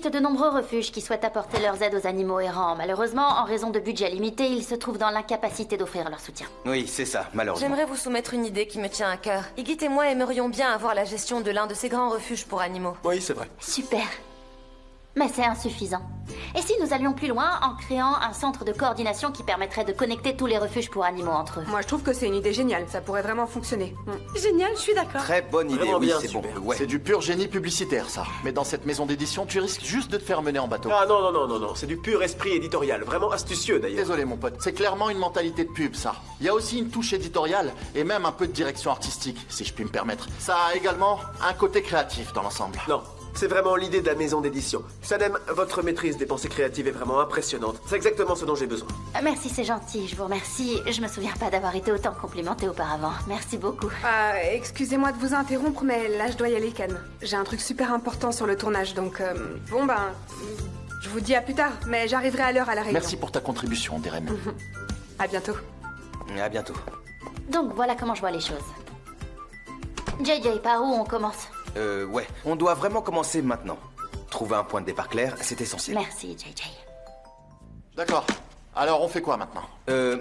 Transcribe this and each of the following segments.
de nombreux refuges qui souhaitent apporter leurs aides aux animaux errants. Malheureusement, en raison de budget limité, ils se trouvent dans l'incapacité d'offrir leur soutien. Oui, c'est ça, malheureusement. J'aimerais vous soumettre une idée qui me tient à cœur. Igit et moi aimerions bien avoir la gestion de l'un de ces grands refuges pour animaux. Oui, c'est vrai. Super. Mais c'est insuffisant. Et si nous allions plus loin en créant un centre de coordination qui permettrait de connecter tous les refuges pour animaux entre eux? Moi, je trouve que c'est une idée géniale. Ça pourrait vraiment fonctionner. Génial, je suis d'accord. Très bonne idée, Vraiment oui, bien, c'est bon. super. Ouais. C'est du pur génie publicitaire, ça. Mais dans cette maison d'édition, tu risques juste de te faire mener en bateau. Ah non, non, non, non, non, c'est du pur esprit éditorial, vraiment astucieux d'ailleurs. Désolé, mon pote. C'est clairement une mentalité de pub, ça. Il y a aussi une touche éditoriale et même un peu de direction artistique, si je puis me permettre. Ça a également un côté créatif dans l'ensemble. Non, c'est vraiment l'idée de la maison d'édition. Sanem, votre maîtrise des pensées créatives est vraiment impressionnante. C'est exactement ce dont j'ai besoin. Merci, c'est gentil, je vous remercie. Je me souviens pas d'avoir été autant complimentée auparavant. Merci beaucoup. Excusez-moi de vous interrompre, mais là, je dois y aller, Can. J'ai un truc super important sur le tournage, donc... bon, ben... Je vous dis à plus tard, mais j'arriverai à l'heure à la réunion. Merci pour ta contribution, Deren. À bientôt. À bientôt. Donc voilà comment je vois les choses. JJ, par où on commence? Ouais. On doit vraiment commencer maintenant. Trouver un point de départ clair, c'est essentiel. Merci, JJ. D'accord. Alors, on fait quoi maintenant?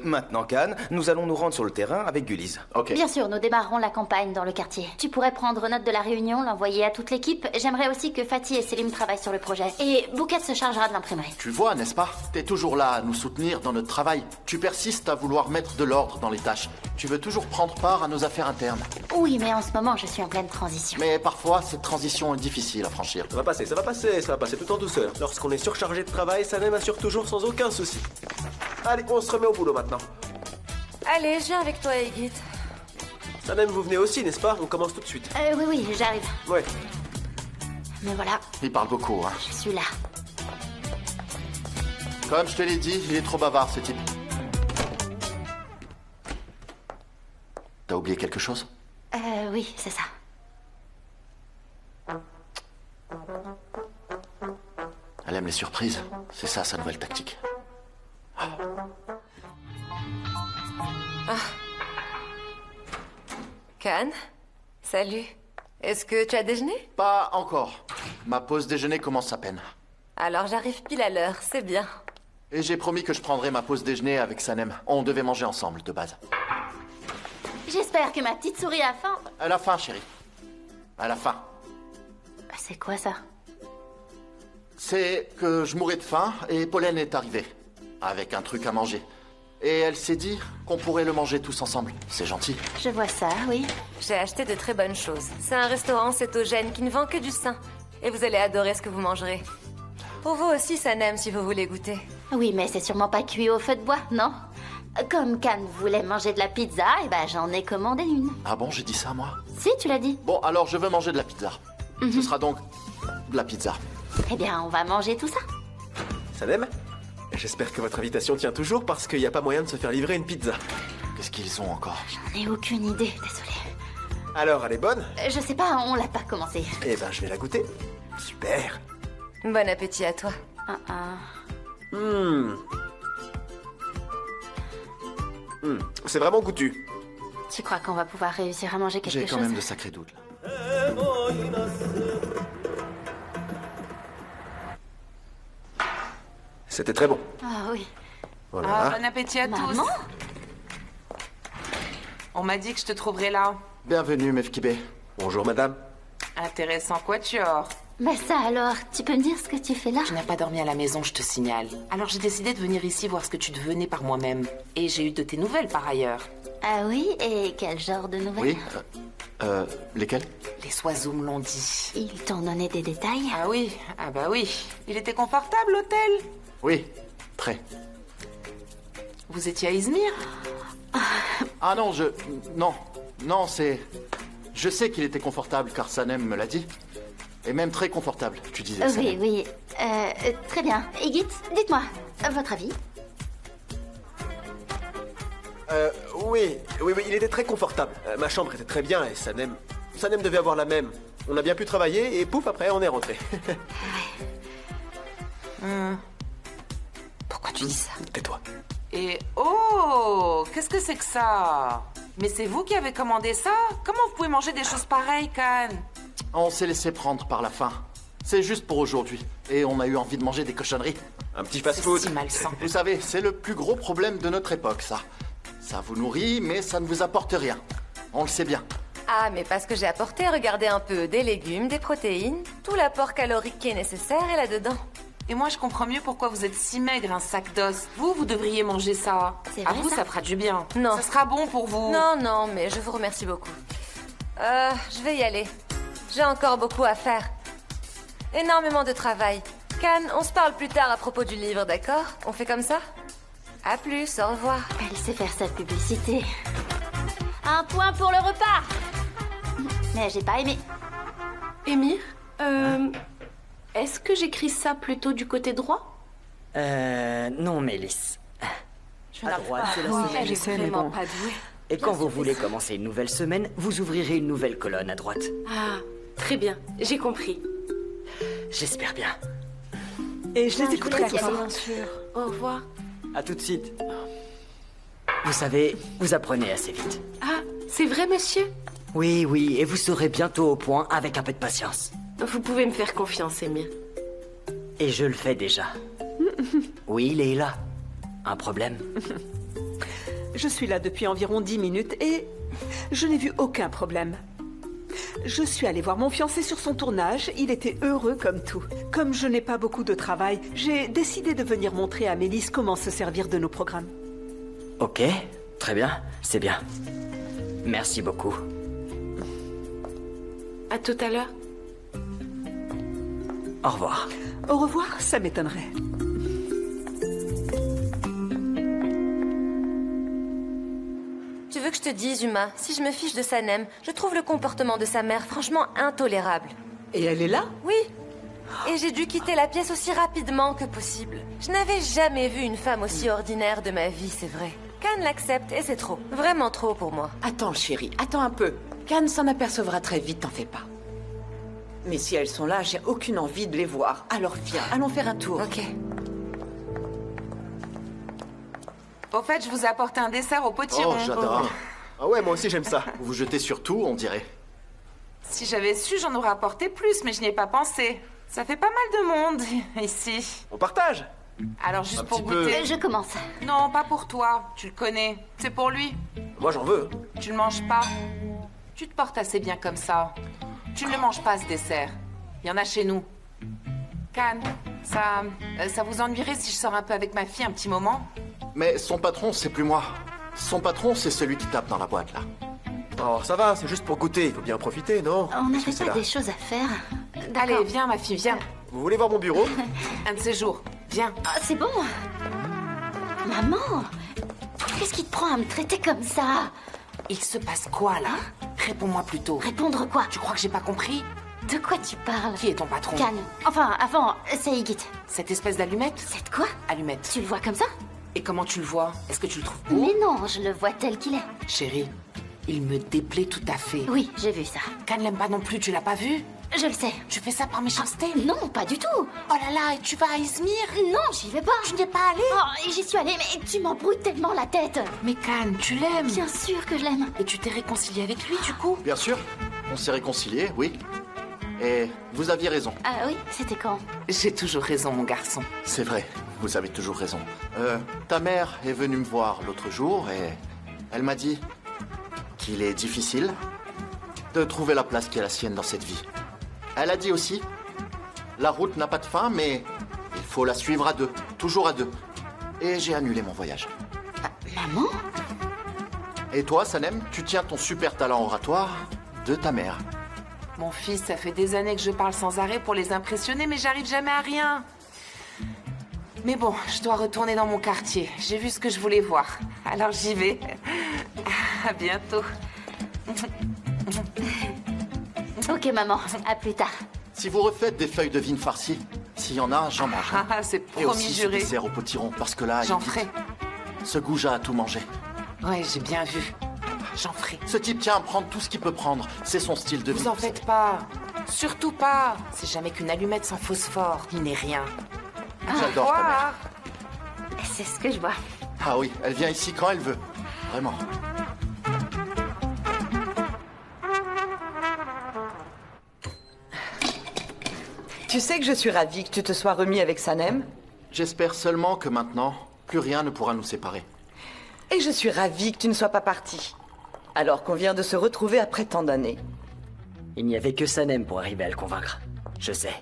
Maintenant, Khan, nous allons nous rendre sur le terrain avec Gulliz. Ok. Bien sûr, nous démarrerons la campagne dans le quartier. Tu pourrais prendre note de la réunion, l'envoyer à toute l'équipe. J'aimerais aussi que Fatih et Selim travaillent sur le projet. Et Bouquet se chargera de l'imprimerie. Tu vois, n'est-ce pas? T'es toujours là à nous soutenir dans notre travail. Tu persistes à vouloir mettre de l'ordre dans les tâches. Tu veux toujours prendre part à nos affaires internes. Oui, mais en ce moment, je suis en pleine transition. Mais parfois, cette transition est difficile à franchir. Ça va passer, ça va passer, ça va passer tout en douceur. Lorsqu'on est surchargé de travail, Sanem assure toujours sans aucun souci. Allez, on se remet au boulot maintenant. Allez, je viens avec toi, Igit. Sanem, vous venez aussi, n'est-ce pas? On commence tout de suite. Oui, oui, j'arrive. Ouais. Mais voilà, Il parle beaucoup, hein. je suis là. Comme je te l'ai dit, il est trop bavard, ce type. T'as oublié quelque chose? Oui, c'est ça. Elle aime les surprises. C'est ça, sa nouvelle tactique. Can, salut. Est-ce que tu as déjeuné? Pas encore. Ma pause déjeuner commence à peine. Alors j'arrive pile à l'heure, c'est bien. Et j'ai promis que je prendrais ma pause déjeuner avec Sanem. On devait manger ensemble, de base. J'espère que ma petite souris a faim. À la fin, chérie. À la fin. C'est quoi ça? C'est que je mourais de faim et Pollen est arrivée. Avec un truc à manger. Et elle s'est dit qu'on pourrait le manger tous ensemble. C'est gentil. Je vois ça, oui. J'ai acheté de très bonnes choses. C'est un restaurant cétogène qui ne vend que du sain. Et vous allez adorer ce que vous mangerez. Pour vous aussi, Sanem, si vous voulez goûter. Oui, mais c'est sûrement pas cuit au feu de bois, non? Comme Can voulait manger de la pizza, et ben j'en ai commandé une. Ah bon, j'ai dit ça, moi? Si, tu l'as dit. Bon, alors je veux manger de la pizza. Ce sera donc de la pizza. Eh bien, on va manger tout ça. Sanem, j'espère que votre invitation tient toujours parce qu'il n'y a pas moyen de se faire livrer une pizza. Qu'est-ce qu'ils ont encore? J'en ai aucune idée, désolée. Alors, elle est bonne? Je sais pas, on l'a pas commencé. Eh ben, je vais la goûter. Super. Bon appétit à toi. C'est vraiment goûtu. Tu crois qu'on va pouvoir réussir à manger quelque J'ai chose? quand même de sacrés doutes, là. C'était très bon. Ah oui. Voilà. Bon appétit à Maman? tous. On m'a dit que je te trouverais là. Bienvenue, Mefkibé. Bonjour, madame. Intéressant quatuor. Mais ça alors, tu peux me dire ce que tu fais là? Je n'ai pas dormi à la maison, je te signale. Alors j'ai décidé de venir ici voir ce que tu devenais par moi-même. Et j'ai eu de tes nouvelles par ailleurs. Ah oui, et quel genre de nouvelles? Oui lesquels? Les oiseaux me l'ont dit. Ils t'ont donné des détails? Ah oui, ah bah oui. Il était confortable l'hôtel? Oui, très. Vous étiez à Izmir? Ah non, Non, non, c'est... Je sais qu'il était confortable, car Sanem me l'a dit. Et même très confortable, tu disais. Oui, Sanem. oui. Très bien. Igit, dites-moi, votre avis? Oui, il était très confortable. Ma chambre était très bien et Sanem devait avoir la même. On a bien pu travailler et pouf, après, on est rentré. Pourquoi tu dis ça? Tais-toi. Et oh, qu'est-ce que c'est que ça? Mais c'est vous qui avez commandé ça? Comment vous pouvez manger des choses pareilles, Can? On s'est laissé prendre par la faim. C'est juste pour aujourd'hui. Et on a eu envie de manger des cochonneries. Un petit C'est fast-food. si malsain. Vous savez, c'est le plus gros problème de notre époque, ça. Ça vous nourrit, mais ça ne vous apporte rien. On le sait bien. Ah, mais parce que j'ai apporté, regardez un peu, des légumes, des protéines, tout l'apport calorique qui est nécessaire est là-dedans. Et moi, je comprends mieux pourquoi vous êtes si maigre, un sac d'os. Vous devriez manger ça. C'est À vrai, vous, ça ça fera du bien. Non. Ça sera bon pour vous. Non, mais je vous remercie beaucoup. Je vais y aller. J'ai encore beaucoup à faire. Énormément de travail. Can, on se parle plus tard à propos du livre, d'accord? On fait comme ça? À plus, au revoir. Elle sait faire sa publicité. Un point pour le repas. Mais j'ai pas aimé. Émir, est-ce que j'écris ça plutôt du côté droit? Non, Mélisse. À droite, c'est la semaine. Elle est vraiment pas douée. Et quand vous voulez commencer une nouvelle semaine, vous ouvrirez une nouvelle colonne à droite. Ah, très bien, j'ai compris. J'espère bien. Et je les écouterai laisse y aller. encore. Bien sûr. Au revoir. À tout de suite. Vous savez, vous apprenez assez vite. Ah, c'est vrai, monsieur? Oui, et vous serez bientôt au point avec un peu de patience. Vous pouvez me faire confiance, Émir. Et je le fais déjà. Oui, Leila. Un problème? Je suis là depuis environ 10 minutes et je n'ai vu aucun problème. Je suis allée voir mon fiancé sur son tournage, il était heureux comme tout. Comme je n'ai pas beaucoup de travail, j'ai décidé de venir montrer à Mélisse comment se servir de nos programmes. Ok, très bien, c'est bien. Merci beaucoup. À tout à l'heure. Au revoir. Au revoir, ça m'étonnerait. Tu veux que je te dise, Uma, si je me fiche de Sanem, je trouve le comportement de sa mère franchement intolérable. Et elle est là? Oui. Et j'ai dû quitter la pièce aussi rapidement que possible. Je n'avais jamais vu une femme aussi ordinaire de ma vie, c'est vrai. Can l'accepte et c'est trop. Vraiment trop pour moi. Attends, chérie, attends un peu. Can s'en apercevra très vite, t'en fais pas. Mais si elles sont là, j'ai aucune envie de les voir. Alors viens, allons faire un tour. Ok. Au fait, je vous ai apporté un dessert au potiron. Oh, j'adore. Ah ouais, moi aussi j'aime ça. Vous vous jetez sur tout, on dirait. Si j'avais su, j'en aurais apporté plus, mais je n'y ai pas pensé. Ça fait pas mal de monde ici. On partage. Alors juste Un pour petit peu. goûter. Je commence. Non, pas pour toi. Tu le connais. C'est pour lui. Moi j'en veux. Tu le manges pas. Tu te portes assez bien comme ça. Tu ne le manges pas, ce dessert. Il y en a chez nous. Can, ça vous ennuierait si je sors un peu avec ma fille un petit moment? Mais son patron, c'est plus moi. Son patron, c'est celui qui tape dans la boîte, là. Oh, ça va, c'est juste pour goûter. Il faut bien en profiter, non? On Qu'est-ce que n'avait c'est pas là des choses à faire. Allez, D'accord. viens, ma fille, viens. Vous voulez voir mon bureau? Un de ces jours. Viens. Ah, c'est bon. Maman, qu'est-ce qui te prend à me traiter comme ça? Il se passe quoi, là? Réponds-moi plutôt. Répondre quoi? Tu crois que j'ai pas compris? De quoi tu parles? Qui est ton patron? Can. Enfin, avant, c'est Igit. Cette espèce d'allumette? C'est de quoi? Allumette. Tu le vois comme ça? Et comment tu le vois? Est-ce que tu le trouves beau? Mais non, je le vois tel qu'il est. Chérie, il me déplaît tout à fait. Oui, j'ai vu ça. Can l'aime pas non plus, tu l'as pas vu? Je le sais. Tu fais ça par méchanceté? Non, pas du tout. Oh là là, et tu vas à Izmir? Non, j'y vais pas. Tu n'y es pas allé? Oh, j'y suis allée, mais tu m'embrouilles tellement la tête. Mais Can, tu l'aimes? Bien sûr que je l'aime. Et tu t'es réconcilié avec lui, du coup? Bien sûr, on s'est réconciliés, oui. Et vous aviez raison. Ah oui, c'était quand? J'ai toujours raison, mon garçon. C'est vrai, vous avez toujours raison. Ta mère est venue me voir l'autre jour et elle m'a dit qu'il est difficile de trouver la place qui est la sienne dans cette vie. Elle a dit aussi, la route n'a pas de fin, mais il faut la suivre à deux, toujours à deux. Et j'ai annulé mon voyage. Maman? Et toi, Sanem, tu tiens ton super talent oratoire de ta mère. Mon fils, ça fait des années que je parle sans arrêt pour les impressionner, mais j'arrive jamais à rien. Mais bon, je dois retourner dans mon quartier. J'ai vu ce que je voulais voir. Alors j'y vais. À bientôt. Ok, maman, à plus tard. Si vous refaites des feuilles de vigne farcies, s'il y en a, j'en mange. Ah, c'est Et promis aussi ce juré. dessert au potiron, parce que là, J'en il- ferai. ce goujat a tout mangé. Ouais, j'ai bien vu. J'en ferai. Ce type tient à prendre tout ce qu'il peut prendre. C'est son style de vie. Vous en faites pas. Surtout pas. C'est jamais qu'une allumette sans phosphore. Il n'est rien. J'adore ta mère. C'est ce que je vois. Ah oui, elle vient ici quand elle veut. Vraiment. Tu sais que je suis ravie que tu te sois remis avec Sanem. J'espère seulement que maintenant, plus rien ne pourra nous séparer. Et je suis ravie que tu ne sois pas parti. Alors qu'on vient de se retrouver après tant d'années. Il n'y avait que Sanem pour arriver à le convaincre. Je sais.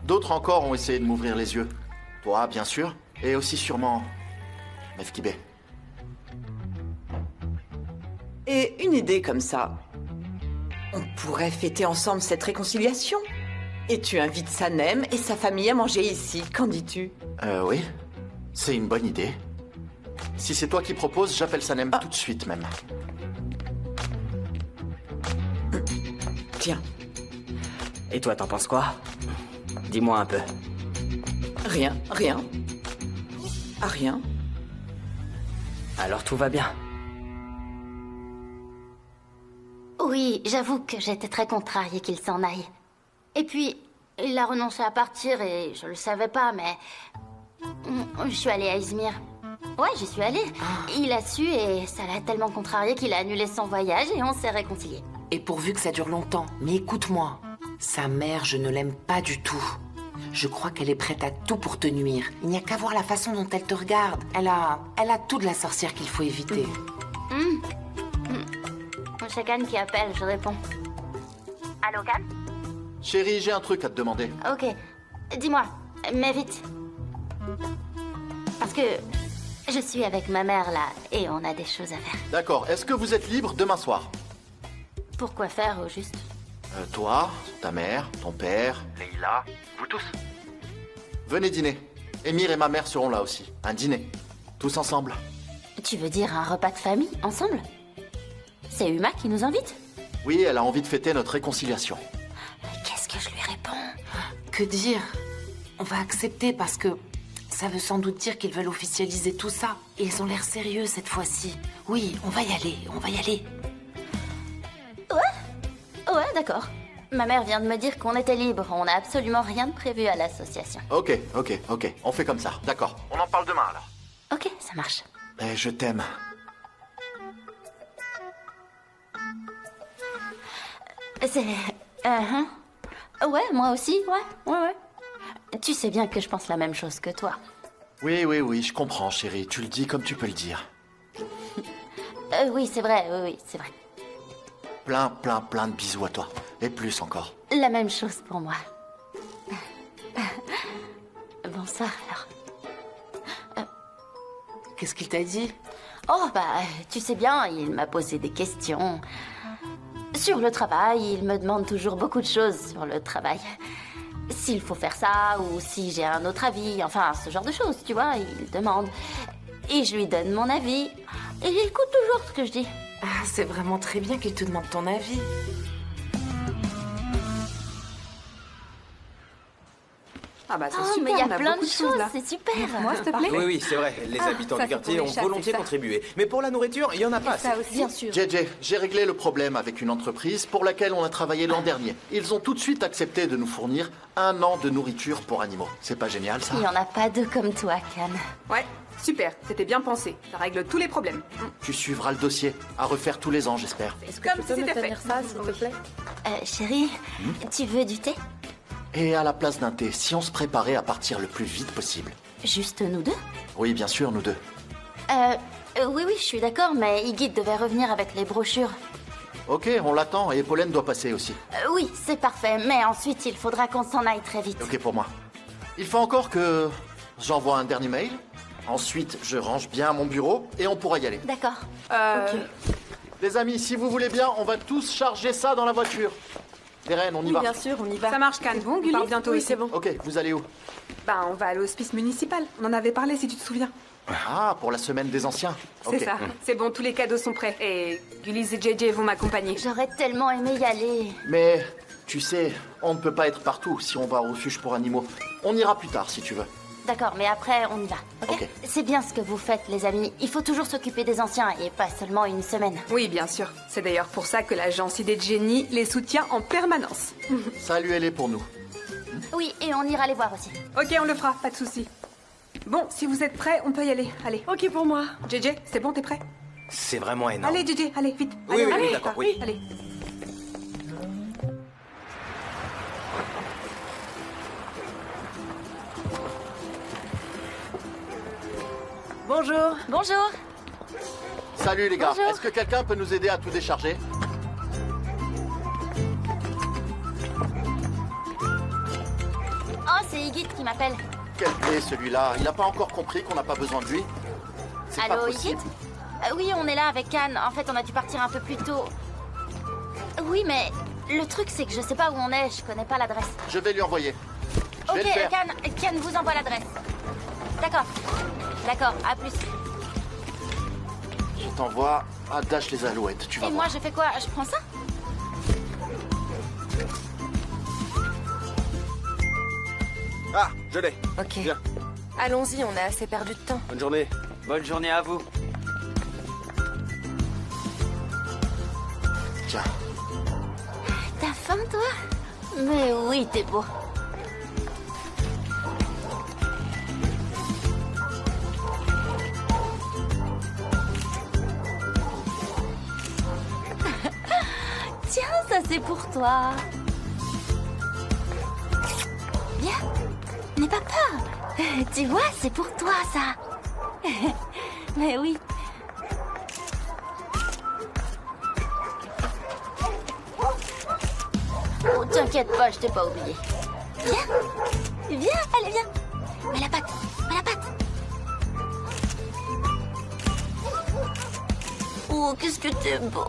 D'autres encore ont essayé de m'ouvrir les yeux. Toi, bien sûr, et aussi sûrement... Mefkibé. Et une idée comme ça. On pourrait fêter ensemble cette réconciliation. Et tu invites Sanem et sa famille à manger ici. Qu'en dis-tu? Oui. C'est une bonne idée. Si c'est toi qui proposes, j'appelle Sanem tout de suite même. Tiens. Et toi, t'en penses quoi? Dis-moi un peu. Rien. Ah, rien. Alors tout va bien. Oui, j'avoue que j'étais très contrariée qu'il s'en aille. Et puis, il a renoncé à partir et je le savais pas, mais... Je suis allée à Izmir. Ouais, j'y suis allée. Il a su et ça l'a tellement contrarié qu'il a annulé son voyage et on s'est réconciliés. Et pourvu que ça dure longtemps. Mais écoute-moi, sa mère, je ne l'aime pas du tout. Je crois qu'elle est prête à tout pour te nuire. Il n'y a qu'à voir la façon dont elle te regarde. Elle a tout de la sorcière qu'il faut éviter. C'est Can qui appelle, je réponds. Allô, Can? Chérie, j'ai un truc à te demander. Ok. Dis-moi, mais vite. Parce que je suis avec ma mère là et on a des choses à faire. D'accord, est-ce que vous êtes libre demain soir? Pourquoi faire au juste? Toi, ta mère, ton père, Leïla, vous tous. Venez dîner. Émir et ma mère seront là aussi. Un dîner. Tous ensemble. Tu veux dire un repas de famille, ensemble? C'est Uma qui nous invite? Oui, elle a envie de fêter notre réconciliation. Qu'est-ce que je lui réponds? Que dire? On va accepter parce que ça veut sans doute dire qu'ils veulent officialiser tout ça. Et ils ont l'air sérieux cette fois-ci. Oui, on va y aller. Ouais, d'accord. Ma mère vient de me dire qu'on était libre. On n'a absolument rien de prévu à l'association. Ok. On fait comme ça. D'accord. On en parle demain alors. Ok, ça marche. Et je t'aime. C'est... Ouais, moi aussi, ouais. Tu sais bien que je pense la même chose que toi. Oui, je comprends, chérie. Tu le dis comme tu peux le dire. Oui, c'est vrai, oui, c'est vrai. Plein de bisous à toi. Et plus encore. La même chose pour moi. Bonsoir, alors. Qu'est-ce qu'il t'a dit? Oh, tu sais bien, il m'a posé des questions. Sur le travail, il me demande toujours beaucoup de choses sur le travail. S'il faut faire ça, ou si j'ai un autre avis, enfin, ce genre de choses, tu vois, il demande. Et je lui donne mon avis. Et il écoute toujours ce que je dis. Ah, c'est vraiment très bien qu'il te demande ton avis. C'est super, mais il y a on plein beaucoup de choses, là. c'est super. Moi, s'il te plaît. Oui, c'est vrai. Les habitants ça, du c'est quartier pour ont les chats, volontiers c'est ça. contribué. Mais pour la nourriture, il y en a pas assez. Ça aussi. Bien sûr. JJ, j'ai réglé le problème avec une entreprise pour laquelle on a travaillé l'an dernier. Ils ont tout de suite accepté de nous fournir 1 an de nourriture pour animaux. C'est pas génial, ça? Il n'y en a pas deux comme toi, Can. Ouais, super. C'était bien pensé. Ça règle tous les problèmes. Tu suivras le dossier. À refaire tous les ans, j'espère. Comme si c'était fait. ça, s'il te plaît? Chérie, tu veux du thé? Et à la place d'un thé, si on se préparait à partir le plus vite possible. Juste nous deux? Oui, bien sûr, nous deux. Oui, je suis d'accord, mais Iggy devait revenir avec les brochures. Ok, on l'attend et Pauline doit passer aussi. Oui, c'est parfait, mais ensuite il faudra qu'on s'en aille très vite. Ok pour moi. Il faut encore que j'envoie un dernier mail. Ensuite, je range bien mon bureau et on pourra y aller. D'accord. Ok. Les amis, si vous voulez bien, on va tous charger ça dans la voiture. Deren, on y va. Bien sûr, on y va. Ça marche, Can. Bon, Gulli, part bientôt Oui, ici. c'est bon. Ok, vous allez où? On va à l'hospice municipal. On en avait parlé, si tu te souviens. Ah, pour la semaine des anciens. C'est Ok. ça. C'est bon, tous les cadeaux sont prêts. Et Gulli et JJ vont m'accompagner. J'aurais tellement aimé y aller. Mais, tu sais, on ne peut pas être partout si on va au refuge pour animaux. On ira plus tard, si tu veux. D'accord, mais après on y va, ok? Ok. C'est bien ce que vous faites, les amis. Il faut toujours s'occuper des anciens et pas seulement une semaine. Oui, bien sûr. C'est d'ailleurs pour ça que l'agence Idée de Génie les soutient en permanence. Saluez-les pour nous. Oui, et on ira les voir aussi. Ok, on le fera, pas de souci. Bon, si vous êtes prêts, on peut y aller. Allez. Ok pour moi. JJ, c'est bon, t'es prêt? C'est vraiment énorme. Allez, JJ, allez, vite. Oui, Allez, oui, allez, d'accord, oui. Allez. Bonjour. Bonjour. Salut les gars, Bonjour. est-ce que quelqu'un peut nous aider à tout décharger? Oh, c'est Igit qui m'appelle. Quel clé celui-là? Il n'a pas encore compris qu'on n'a pas besoin de lui? C'est pas Allô, Igit? possible. Oui, on est là avec Can. En fait, on a dû partir un peu plus tôt. Oui, mais le truc, c'est que je sais pas où on est. Je connais pas l'adresse. Je vais lui envoyer. Je vais Ok, le faire. Can vous envoie l'adresse. D'accord. D'accord, à plus. Je t'envoie à Dash les Alouettes, tu vas Et voir. moi, je fais quoi? Je prends ça? Ah, je l'ai. Ok. Viens. Allons-y, on a assez perdu de temps. Bonne journée. Bonne journée à vous. Tiens, T'as faim, toi? Mais oui, t'es beau. Tiens, ça c'est pour toi. Viens, n'aie pas peur. Tu vois, c'est pour toi, ça. Mais oui. Oh, t'inquiète pas, je t'ai pas oublié. Viens, viens, allez, viens. Mets la patte, mets la patte. Oh, qu'est-ce que t'es beau.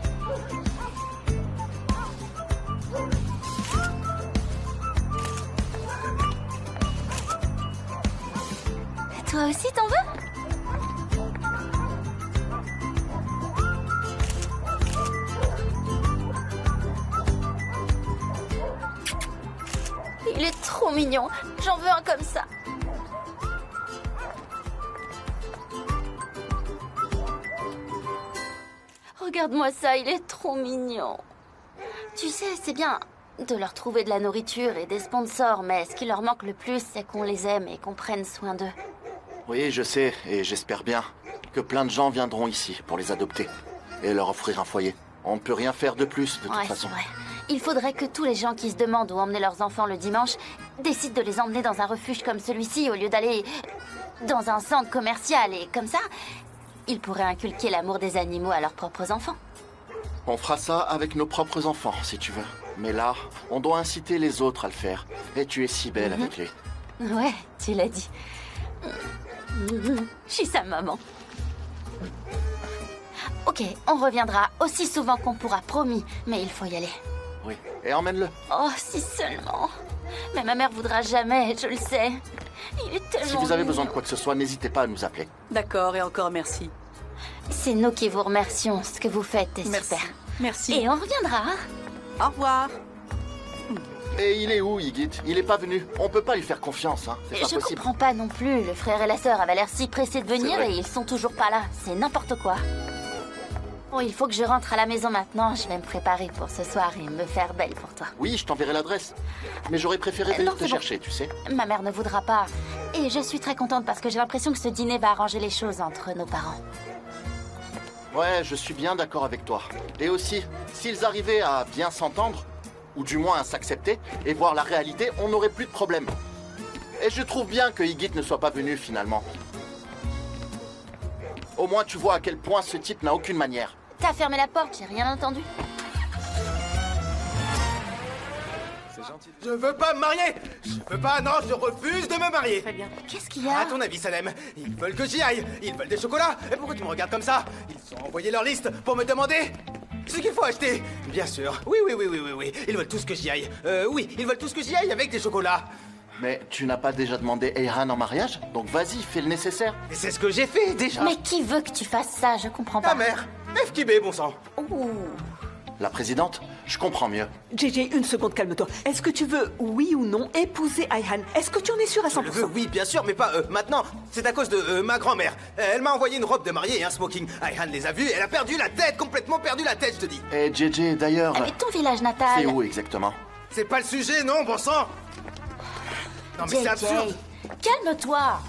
Toi aussi, t'en veux? Il est trop mignon. J'en veux un comme ça. Regarde-moi ça, il est trop mignon. Tu sais, c'est bien de leur trouver de la nourriture et des sponsors, mais ce qui leur manque le plus, c'est qu'on les aime et qu'on prenne soin d'eux. oui, je sais, et j'espère bien que plein de gens viendront ici pour les adopter et leur offrir un foyer. On ne peut rien faire de plus, de toute Ouais, façon. c'est vrai. Il faudrait que tous les gens qui se demandent où emmener leurs enfants le dimanche décident de les emmener dans un refuge comme celui-ci au lieu d'aller dans un centre commercial. Et comme ça, ils pourraient inculquer l'amour des animaux à leurs propres enfants. On fera ça avec nos propres enfants, si tu veux. Mais là, on doit inciter les autres à le faire. Et tu es si belle avec lui. Ouais, tu l'as dit. Je suis sa maman. Ok, on reviendra aussi souvent qu'on pourra, promis. Mais il faut y aller. Oui, et emmène-le. Oh, si seulement. Mais ma mère voudra jamais, je le sais. Il est tellement Si vous avez mignon. besoin de quoi que ce soit, n'hésitez pas à nous appeler. D'accord, et encore merci. C'est nous qui vous remercions. Ce que vous faites est Merci. super. Merci. Et on reviendra. Au revoir. Et il est où, Igit? Il est pas venu. On peut pas lui faire confiance, hein. C'est pas Je possible. comprends pas non plus. Le frère et la sœur avaient l'air si pressés de venir vrai. et ils sont toujours pas là. C'est n'importe quoi. Bon, il faut que je rentre à la maison maintenant. Je vais me préparer pour ce soir et me faire belle pour toi. Oui, je t'enverrai l'adresse. Mais j'aurais préféré venir non, te c'est bon. chercher, tu sais. Ma mère ne voudra pas. Et je suis très contente parce que j'ai l'impression que ce dîner va arranger les choses entre nos parents. Ouais, je suis bien d'accord avec toi. Et aussi, s'ils arrivaient à bien s'entendre, ou du moins à s'accepter, et voir la réalité, on n'aurait plus de problème. Et je trouve bien que Igit ne soit pas venu finalement. Au moins tu vois à quel point ce type n'a aucune manière. T'as fermé la porte, j'ai rien entendu. Je veux pas me marier. Je veux pas, non, je refuse de me marier. Très bien. Qu'est-ce qu'il y a? À ton avis, Salem, ils veulent que j'y aille. Ils veulent des chocolats. Et pourquoi tu me regardes comme ça? Ils ont envoyé leur liste pour me demander ce qu'il faut acheter. Bien sûr. Oui. Ils veulent tous que j'y aille. Oui, ils veulent tous que j'y aille avec des chocolats. Mais tu n'as pas déjà demandé Eihan en mariage? Donc vas-y, fais le nécessaire. Et c'est ce que j'ai fait déjà. Mais qui veut que tu fasses ça? Je comprends pas. Ta mère. FKB, bon sang. Ouh. La présidente? Je comprends mieux. JJ, une seconde, calme-toi. Est-ce que tu veux, oui ou non, épouser Eihan? Est-ce que tu en es sûr à 100%? Je le veux, oui, bien sûr, mais pas maintenant. C'est à cause de ma grand-mère. Elle m'a envoyé une robe de mariée et un smoking. Ayhan les a vus et elle a perdu la tête, complètement perdu la tête, je te dis. Et JJ, d'ailleurs, Mais ton village natal. c'est où exactement? C'est pas le sujet, non, bon sang. Non, mais c'est JJ, absurde. calme-toi.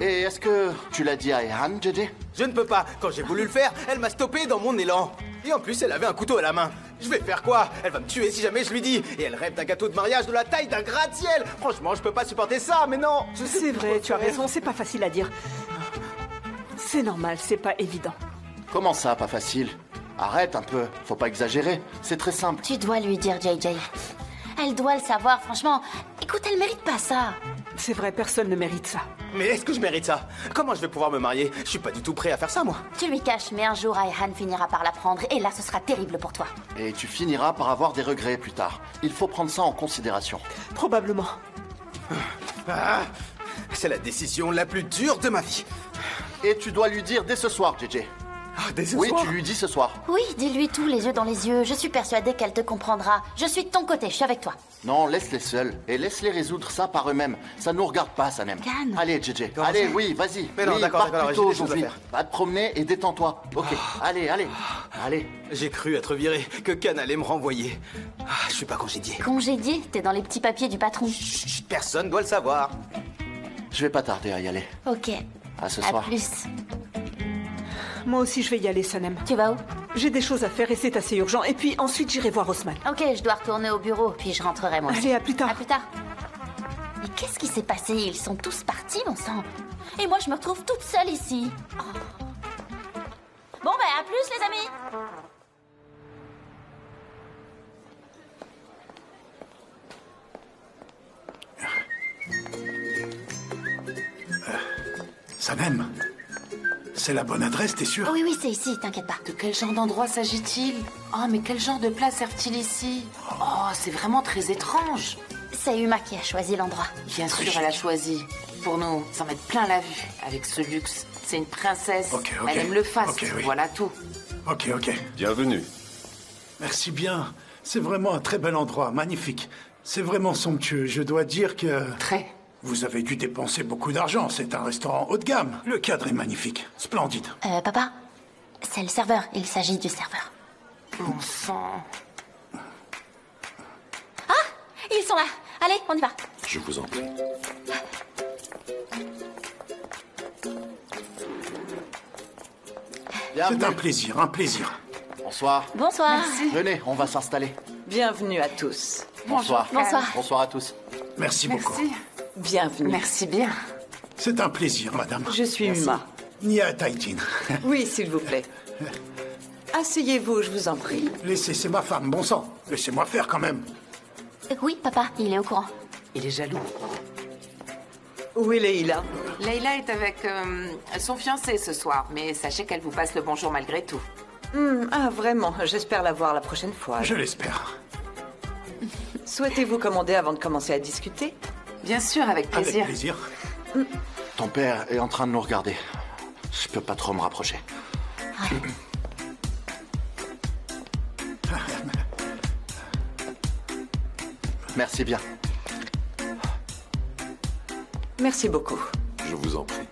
Et est-ce que tu l'as dit à Eihan, JJ? Je ne peux pas. Quand j'ai voulu le faire, elle m'a stoppé dans mon élan. Et en plus, elle avait un couteau à la main. Je vais faire quoi? Elle va me tuer si jamais je lui dis. Et elle rêve d'un gâteau de mariage de la taille d'un gratte-ciel. Franchement, je peux pas supporter ça, mais non. C'est vrai, tu as raison, c'est pas facile à dire. C'est normal, c'est pas évident. Comment ça, pas facile? Arrête un peu, faut pas exagérer. C'est très simple. Tu dois lui dire, JJ. Elle doit le savoir, franchement. Écoute, elle mérite pas ça. C'est vrai, personne ne mérite ça. Mais est-ce que je mérite ça? Comment je vais pouvoir me marier? Je suis pas du tout prêt à faire ça, moi. Tu lui caches, mais un jour, Ayhan finira par l'apprendre, et là, ce sera terrible pour toi. Et tu finiras par avoir des regrets plus tard. Il faut prendre ça en considération. Probablement. Ah, c'est la décision la plus dure de ma vie. Et tu dois lui dire dès ce soir, JJ. Dès ce oui, soir? tu lui dis ce soir. Oui, dis-lui tout, les yeux dans les yeux. Je suis persuadée qu'elle te comprendra. Je suis de ton côté, je suis avec toi. Non, laisse-les seuls. Et laisse-les résoudre ça par eux-mêmes. Ça nous regarde pas, Sanem. Can. Allez, JJ. Allez, oui, vas-y. Mais non, oui, d'accord, pars d'accord, plus j'ai tôt des choses à aujourd'hui. faire. Va te promener et détends-toi. Ok, allez. J'ai cru être viré, que Can allait me renvoyer. Je suis pas congédié. Congédié, t'es dans les petits papiers du patron. Chut, personne doit le savoir. Je vais pas tarder à y aller. Ok. À ce À soir. plus. Moi aussi, je vais y aller, Sanem. Tu vas où? J'ai des choses à faire et c'est assez urgent. Et puis ensuite, j'irai voir Osman. Ok, je dois retourner au bureau, puis je rentrerai moi aussi. Allez, à plus tard. À plus tard. Mais qu'est-ce qui s'est passé? Ils sont tous partis, bon sang. Et moi, je me retrouve toute seule ici. Oh. Bon, ben, à plus, les amis. Sanem, c'est la bonne adresse, t'es sûr? Oui, c'est ici, t'inquiète pas. De quel genre d'endroit s'agit-il? Oh, mais quel genre de place servent-ils ici? Oh, c'est vraiment très étrange. C'est Uma qui a choisi l'endroit. Bien sûr, elle a choisi. Pour nous, s'en mettre plein la vue, avec ce luxe. C'est une princesse. Ok. Elle aime le faste, Ok, oui. voilà tout. Ok. Bienvenue. Merci bien. C'est vraiment un très bel endroit, magnifique. C'est vraiment somptueux. Je dois dire que... Très. Vous avez dû dépenser beaucoup d'argent. C'est un restaurant haut de gamme. Le cadre est magnifique. Splendide. Papa, c'est le serveur. Il s'agit du serveur. Bon sang. Ah, ils sont là. Allez, on y va. Je vous en prie. C'est un plaisir, un plaisir. Bonsoir. Bonsoir. Venez, on va s'installer. Bienvenue à tous. Bonsoir. Bonsoir. Bonsoir à tous. Merci beaucoup. Bienvenue. Merci bien. C'est un plaisir, madame. Je suis Uma. Nia Taitin. Oui, s'il vous plaît. Asseyez-vous, je vous en prie. Laissez, c'est ma femme, bon sang. Laissez-moi faire quand même. Oui, papa, il est au courant. Il est jaloux. Où est Leïla? Leïla est avec son fiancé ce soir, mais sachez qu'elle vous passe le bonjour malgré tout. Ah, vraiment, j'espère la voir la prochaine fois. Je l'espère. Souhaitez-vous commander avant de commencer à discuter? Bien sûr, avec plaisir. Avec plaisir. Ton père est en train de nous regarder. Je peux pas trop me rapprocher. Merci bien. Merci beaucoup. Je vous en prie.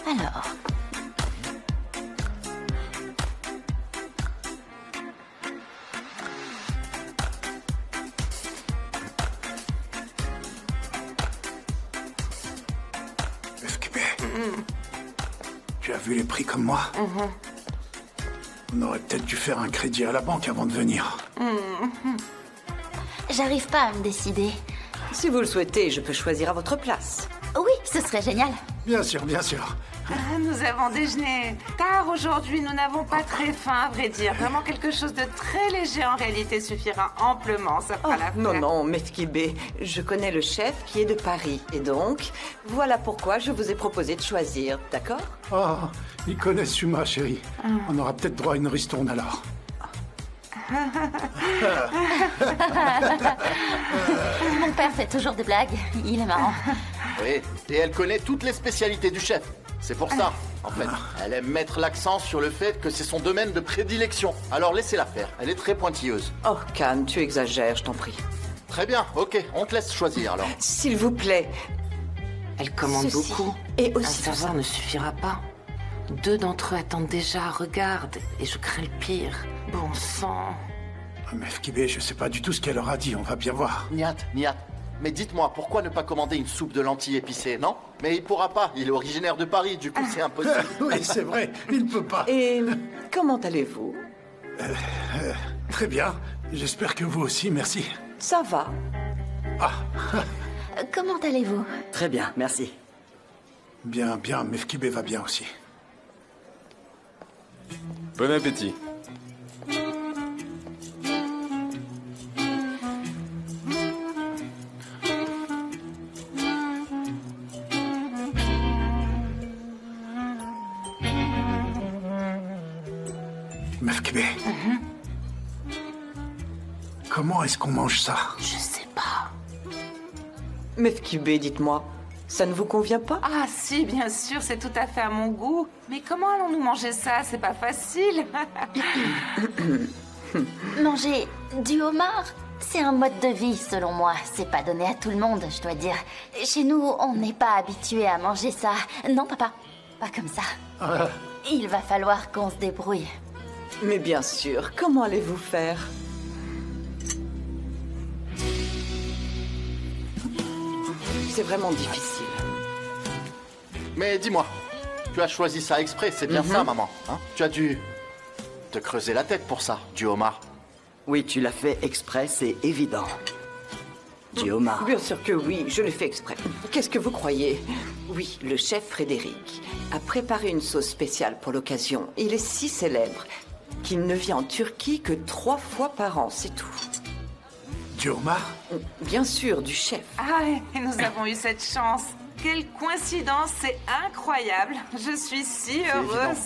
Alors... FKB. Tu as vu les prix comme moi? On aurait peut-être dû faire un crédit à la banque avant de venir. J'arrive pas à me décider. Si vous le souhaitez, je peux choisir à votre place. Oui, ce serait génial. Bien sûr, bien sûr. Nous avons déjeuné tard aujourd'hui, nous n'avons pas très faim, à vrai dire. Vraiment quelque chose de très léger en réalité suffira amplement, ça fera l'affaire. Non, Meskibé, je connais le chef qui est de Paris. Et donc, voilà pourquoi je vous ai proposé de choisir, d'accord? Ah, ils connaissent Uma, chérie. On aura peut-être droit à une ristourne alors. Mon père fait toujours des blagues. Il est marrant. Oui, et elle connaît toutes les spécialités du chef. C'est pour ça, en fait. Elle aime mettre l'accent sur le fait que c'est son domaine de prédilection. Alors laissez-la faire, elle est très pointilleuse. Oh, Can, tu exagères, je t'en prie. Très bien, ok, on te laisse choisir alors. S'il vous plaît. Elle commande Ceci. beaucoup. Et Un aussi tout serveur ça. ne suffira pas. 2 d'entre eux attendent déjà, regarde. Et je crains le pire. Bon sang. Mais FKB, je sais pas du tout ce qu'elle aura dit, on va bien voir. Niat, mais dites-moi, pourquoi ne pas commander une soupe de lentilles épicées, non? Mais il pourra pas, il est originaire de Paris, du coup c'est impossible. Oui, c'est vrai, il peut pas. Et comment allez-vous? très bien. J'espère que vous aussi, merci. Ça va. Ah, Comment allez-vous? Très bien, merci. bien, bien. Mefkibé va bien aussi. Bon appétit. Mefkibé. Comment est-ce qu'on mange ça? Je sais pas. Mefkibé, dites-moi, ça ne vous convient pas? Ah si, bien sûr, c'est tout à fait à mon goût. Mais comment allons-nous manger ça? C'est pas facile. Manger du homard, c'est un mode de vie selon moi. C'est pas donné à tout le monde, je dois dire. Chez nous, on n'est pas habitué à manger ça. Non, papa, pas comme ça. Il va falloir qu'on se débrouille. Mais bien sûr, comment allez-vous faire? C'est vraiment difficile. Mais dis-moi, tu as choisi ça exprès, c'est bien ça, maman, hein? Tu as dû te creuser la tête pour ça, du homard. Oui, tu l'as fait exprès, c'est évident. Du homard. Bien sûr que oui, je l'ai fait exprès. Qu'est-ce que vous croyez? Oui, le chef Frédéric a préparé une sauce spéciale pour l'occasion. Il est si célèbre qu'il ne vient en Turquie que 3 fois par an, c'est tout. Du homard? Bien sûr, du chef. Ah, et nous avons eu cette chance. Quelle coïncidence, c'est incroyable. Je suis si heureuse.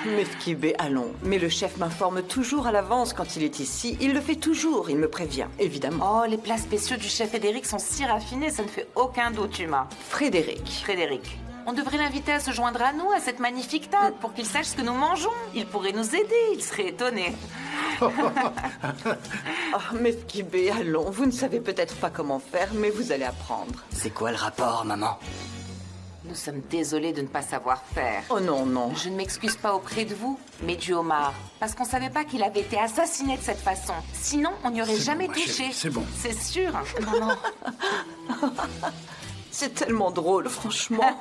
Mefkibé, allons. Mais le chef m'informe toujours à l'avance quand il est ici. Il le fait toujours, il me prévient, évidemment. Oh, les plats spéciaux du chef Frédéric sont si raffinés, ça ne fait aucun doute, Uma. Frédéric. On devrait l'inviter à se joindre à nous, à cette magnifique table, pour qu'il sache ce que nous mangeons. Il pourrait nous aider, il serait étonné. Mefkibé, allons. Vous ne savez peut-être pas comment faire, mais vous allez apprendre. C'est quoi le rapport, maman? Nous sommes désolés de ne pas savoir faire. Oh non, non. Je ne m'excuse pas auprès de vous, mais du homard. Parce qu'on savait pas qu'il avait été assassiné de cette façon. Sinon, on n'y aurait jamais bon, ma touché. chérie, c'est bon. C'est sûr. Maman. C'est tellement drôle, franchement.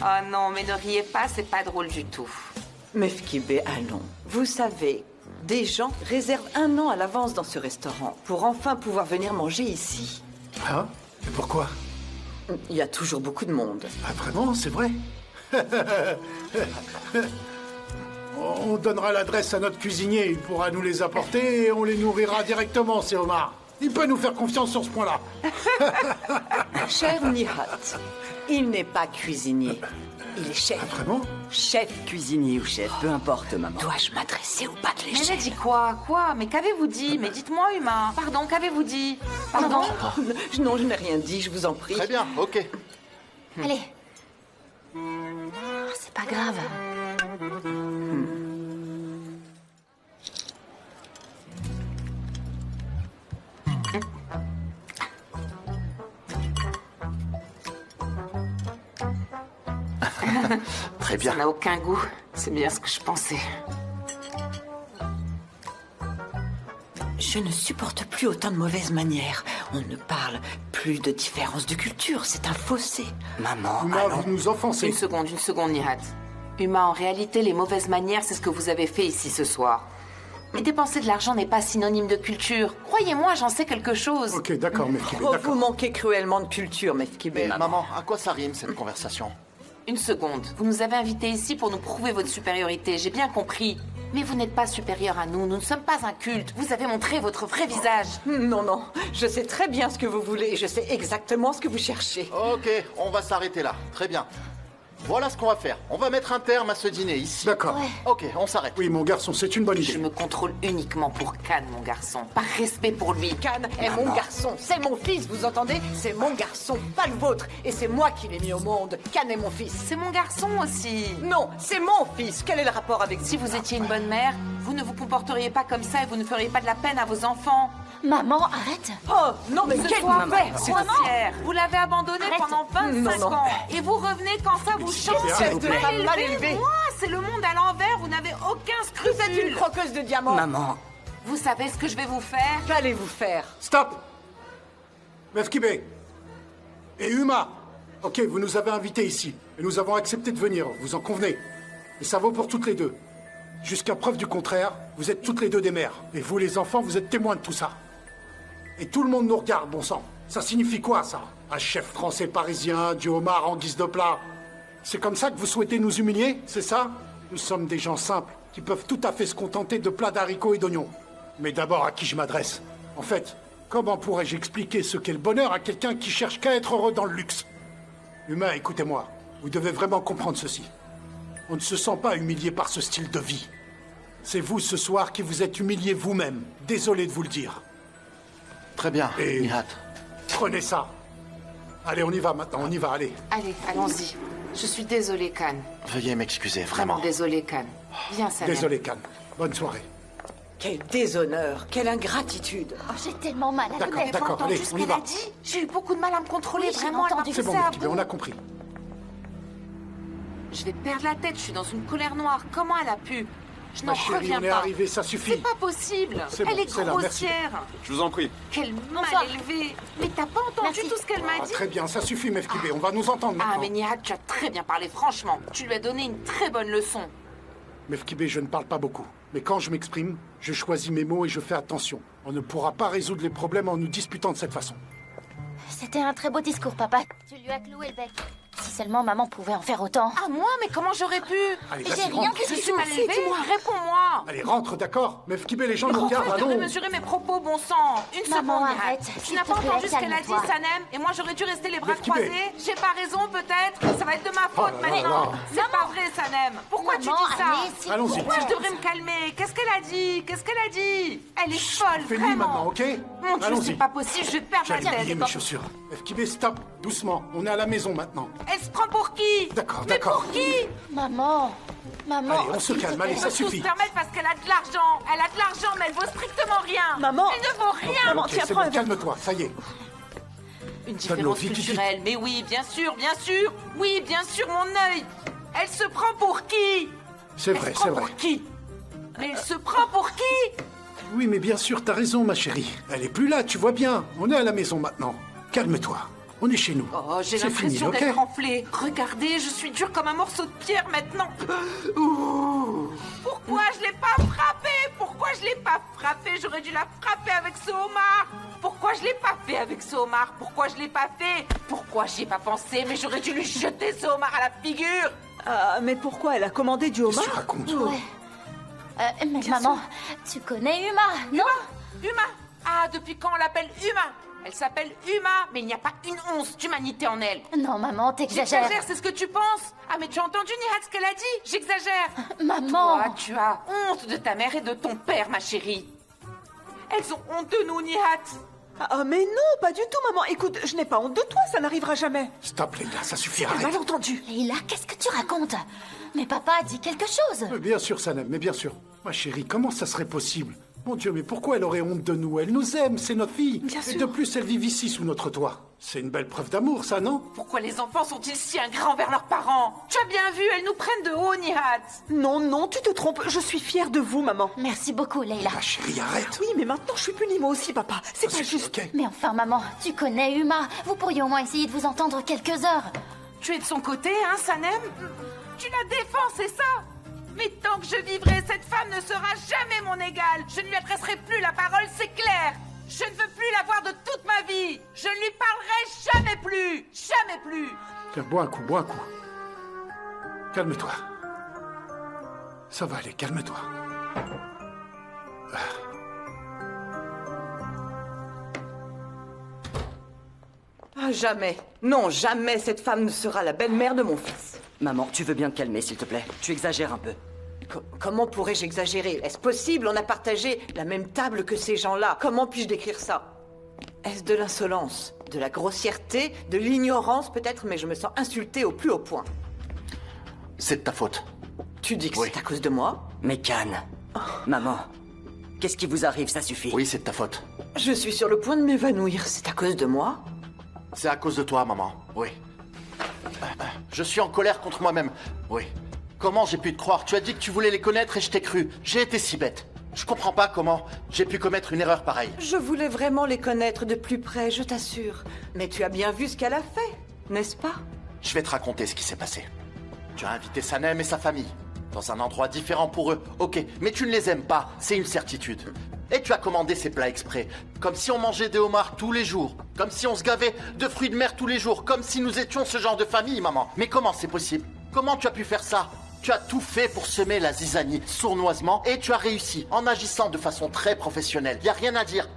Oh non, mais ne riez pas, c'est pas drôle du tout. Mefkibé, allons. Vous savez, des gens réservent 1 an à l'avance dans ce restaurant pour enfin pouvoir venir manger ici. Ah? Et pourquoi? Il y a toujours beaucoup de monde. Ah, vraiment? C'est vrai? On donnera l'adresse à notre cuisinier. Il pourra nous les apporter et on les nourrira directement, ces homards. Il peut nous faire confiance sur ce point-là. Cher Nihat, il n'est pas cuisinier. Il est chef. Ah, vraiment? Chef. Cuisinier ou chef, peu importe, maman. Dois-je m'adresser au bas de Mais l'échelle? elle a dit quoi? Quoi? Mais qu'avez-vous dit? Mais dites-moi, Uma. Pardon, qu'avez-vous dit? Pardon? Non, je n'ai rien dit, je vous en prie. Très bien, ok. Allez. Oh, c'est pas grave. Très bien. Ça n'a aucun goût. C'est bien ce que je pensais. Je ne supporte plus autant de mauvaises manières. On ne parle plus de différence de culture, c'est un fossé. Maman, Uma, allons. vous nous offensez. Une seconde, Nihat. Uma, en réalité, les mauvaises manières, c'est ce que vous avez fait ici ce soir. Mais dépenser de l'argent n'est pas synonyme de culture. Croyez-moi, j'en sais quelque chose. Ok, d'accord, Mefkibé, Oh, d'accord. vous manquez cruellement de culture, Mefkibé. Mais maman, à quoi ça rime cette conversation? Une seconde. Vous nous avez invités ici pour nous prouver votre supériorité, j'ai bien compris. Mais vous n'êtes pas supérieur à nous, nous ne sommes pas un culte. Vous avez montré votre vrai visage. Non, non, je sais très bien ce que vous voulez, je sais exactement ce que vous cherchez. Ok, on va s'arrêter là. Très bien. Voilà ce qu'on va faire. On va mettre un terme à ce dîner ici. D'accord. Ok, on s'arrête. Oui, mon garçon, c'est une bonne Je idée. me contrôle uniquement pour Khan, mon garçon. Par respect pour lui. Khan est mon garçon, c'est mon fils, vous entendez? C'est mon garçon, pas le vôtre. Et c'est moi qui l'ai mis au monde. Khan est mon fils. C'est mon garçon aussi. Non, c'est mon fils. Quel est le rapport avec Si vous étiez une bonne mère, vous ne vous comporteriez pas comme ça et vous ne feriez pas de la peine à vos enfants. Maman, arrête. Oh, non, mais Ce quelle soir, maman, c'est fier. Vous l'avez abandonné pendant 25 Non, non. ans. Et vous revenez quand ça vous change. S'il vous plaît. Mal élevé. Moi, c'est le monde à l'envers. Vous n'avez aucun scrupule. Vous êtes une croqueuse de diamants. Maman, Vous savez ce que je vais vous faire? Qu'allez-vous faire? Stop! Mefkibé et Uma. Ok, vous nous avez invités ici. Et nous avons accepté de venir, vous en convenez. Et ça vaut pour toutes les deux. Jusqu'à preuve du contraire, vous êtes toutes les deux des mères. Et vous, les enfants, vous êtes témoins de tout ça. Et tout le monde nous regarde, bon sang. Ça signifie quoi, ça? Un chef français parisien, du homard en guise de plat. C'est comme ça que vous souhaitez nous humilier, c'est ça? Nous sommes des gens simples, qui peuvent tout à fait se contenter de plats d'haricots et d'oignons. Mais d'abord, à qui je m'adresse? En fait, comment pourrais-je expliquer ce qu'est le bonheur à quelqu'un qui cherche qu'à être heureux dans le luxe? Humain, écoutez-moi. Vous devez vraiment comprendre ceci. On ne se sent pas humilié par ce style de vie. C'est vous, ce soir, qui vous êtes humilié vous-même. Désolé de vous le dire. Très bien, Et Nihat. prenez ça. Allez, on y va maintenant, on y va, allez. Allez, allons-y. Je suis désolée, Khan. Veuillez m'excuser, vraiment. Vraiment désolée, Khan. Viens, Sanem. Désolé, Khan. Bonne soirée. Quel déshonneur, quelle ingratitude. Oh, j'ai tellement mal à la tête. D'accord, allez, on y va. J'ai eu beaucoup de mal à me contrôler, Oui, j'ai vraiment. Elle m'a entendu. C'est bon, poussée à Mefkibé, bout. on a compris. Je vais perdre la tête, je suis dans une colère noire. Comment elle a pu? Je n'en Ma chérie, reviens on est pas. arrivé, ça suffit. C'est pas possible. C'est bon, Elle est c'est là, merci. grossière. Je vous en prie. Quelle mal Bonsoir. élevée. Mais t'as pas entendu Merci. tout ce qu'elle m'a Ah, dit? très bien, ça suffit, Mefkibé, on va nous entendre Ah, maintenant. mais Nihat, tu as très bien parlé, franchement. Tu lui as donné une très bonne leçon. Mefkibé, je ne parle pas beaucoup. Mais quand je m'exprime, je choisis mes mots et je fais attention. On ne pourra pas résoudre les problèmes en nous disputant de cette façon. C'était un très beau discours, papa. Tu lui as cloué le bec. Si seulement maman pouvait en faire autant. Ah, moi? Mais comment j'aurais pu? Allez, J'ai vas-y, rien rentre. dit Je du suis tout. mal élevée? Dis-moi, réponds-moi. Allez, rentre, d'accord? Mefkibé, les gens Mais nous pourquoi regardent, je devrais allons. mesurer mes propos, bon sang? Une Maman, seconde, Nihat. arrête, Tu s'il n'as te pas plaît, entendu ce qu'elle a dit, calme-toi. Sanem? Et moi, j'aurais dû rester les bras Mefkibé. croisés? J'ai pas raison, peut-être? Ça va être de ma faute, là là maintenant. là. C'est pas vrai, Sanem. Pourquoi tu Maman, dis ça? allez, s'il Allons-y. vous Pourquoi plaît. je devrais me calmer? Qu'est-ce qu'elle a dit? Qu'est-ce qu'elle a dit? Elle est folle, Fais nuit maintenant, vraiment. ok? Mon Dieu, Allons-y. c'est pas possible, je vais perdre la J'allais tête. oublier mes chaussures. Mefkibé, stop, doucement. On est à la maison maintenant. Elle se prend pour qui? D'accord, Mais d'accord. pour qui? Maman. Maman. Allez, on se s'il te calme, plaît. allez, ça Elle peut tout suffit. se permettre parce qu'elle a de l'argent. Elle a de l'argent, mais elle vaut strictement rien. Maman. Elle ne vaut rien. Maman, Ok, tiens, c'est prends bon, un verre. calme-toi, ça y est. Une Donne-le, différence vite, vite, vite. culturelle. Mais oui, bien sûr, bien sûr. Oui, bien sûr, mon œil. Elle se prend pour qui? C'est Elle vrai, se prend c'est vrai. pour qui? Mais elle se prend pour qui? Oui, mais bien sûr, t'as raison, ma chérie. Elle est plus là, tu vois bien. On est à la maison maintenant. Calme-toi. On est chez nous. Oh, j'ai C'est fini, l'impression ok? d'être enflée. Regardez, je suis dure comme un morceau de pierre maintenant. Ouh. Pourquoi je l'ai pas frappée? Pourquoi je l'ai pas frappée? J'aurais dû la frapper avec ce homard. Pourquoi je l'ai pas fait avec ce homard? Pourquoi je l'ai pas fait? Pourquoi j'y ai pas pensé? Mais j'aurais dû lui jeter ce homard à la figure. Ah, mais pourquoi elle a commandé du Qu'est-ce que tu homard? racontes? Ouais. Mais maman, tu connais Uma, non? Uma? Ah, depuis quand on l'appelle Uma? Elle s'appelle Uma, mais il n'y a pas une once d'humanité en elle. Non, maman, t'exagères. J'exagère, c'est ce que tu penses? Ah, mais tu as entendu, Nihat, ce qu'elle a dit? J'exagère. Maman. Toi, tu as honte de ta mère et de ton père, ma chérie. Elles ont honte de nous, Nihat. Ah, mais non, pas du tout, maman. Écoute, je n'ai pas honte de toi, ça n'arrivera jamais. Stop, les gars, ça suffit, T'as mal arrête. entendu. Leïla, qu'est-ce que tu racontes? Mais papa a dit quelque chose. Bien sûr, Sanem, mais bien sûr. Ma chérie, comment ça serait possible? Mon Dieu, mais pourquoi elle aurait honte de nous? Elle nous aime, c'est notre fille. Bien Et sûr. de plus, elle vit ici sous notre toit. C'est une belle preuve d'amour, ça, non? Pourquoi les enfants sont-ils si ingrats envers leurs parents? Tu as bien vu, elles nous prennent de haut, Nihat. Non, non, tu te trompes. Je suis fière de vous, maman. Merci beaucoup, Leïla. Ma chérie, arrête. Oui, mais maintenant je suis punie moi aussi, papa. C'est Ça pas suffit, juste. ok? Mais enfin, maman, tu connais Uma. Vous pourriez au moins essayer de vous entendre quelques heures. Tu es de son côté, hein, Sanem? Tu la défends, c'est ça? Mais tant que je vivrai, cette femme ne sera jamais mon égale. Je ne lui adresserai plus la parole, c'est clair. Je ne veux plus la voir de toute ma vie. Je ne lui parlerai jamais plus. Jamais plus. Tiens, bois un coup, bois un coup. Calme-toi. Ça va aller, calme-toi. Ah, jamais. Non, jamais cette femme ne sera la belle-mère de mon fils. Maman, tu veux bien te calmer, s'il te plaît? Tu exagères un peu. Comment pourrais-je exagérer? Est-ce possible? On a partagé la même table que ces gens-là. Comment puis-je décrire ça? Est-ce de l'insolence? De la grossièreté? De l'ignorance peut-être? Mais je me sens insultée au plus haut point. C'est de ta faute. Tu dis que Oui. c'est à cause de moi? Mais Cannes, maman, qu'est-ce qui vous arrive? Ça suffit. Oui, c'est de ta faute. Je suis sur le point de m'évanouir. C'est à cause de moi? C'est à cause de toi, maman. Oui. Je suis en colère contre moi-même. Oui. Comment j'ai pu te croire? Tu as dit que tu voulais les connaître et je t'ai cru. J'ai été si bête. Je comprends pas comment j'ai pu commettre une erreur pareille. Je voulais vraiment les connaître de plus près, je t'assure. Mais tu as bien vu ce qu'elle a fait, n'est-ce pas? Je vais te raconter ce qui s'est passé. Tu as invité Sanem et sa famille. Dans un endroit différent pour eux, ok. Mais tu ne les aimes pas, c'est une certitude. Et tu as commandé ces plats exprès. Comme si on mangeait des homards tous les jours. Comme si on se gavait de fruits de mer tous les jours. Comme si nous étions ce genre de famille, maman. Mais comment c'est possible? Comment tu as pu faire ça? Tu as tout fait pour semer la zizanie sournoisement et tu as réussi en agissant de façon très professionnelle. Y a rien à dire.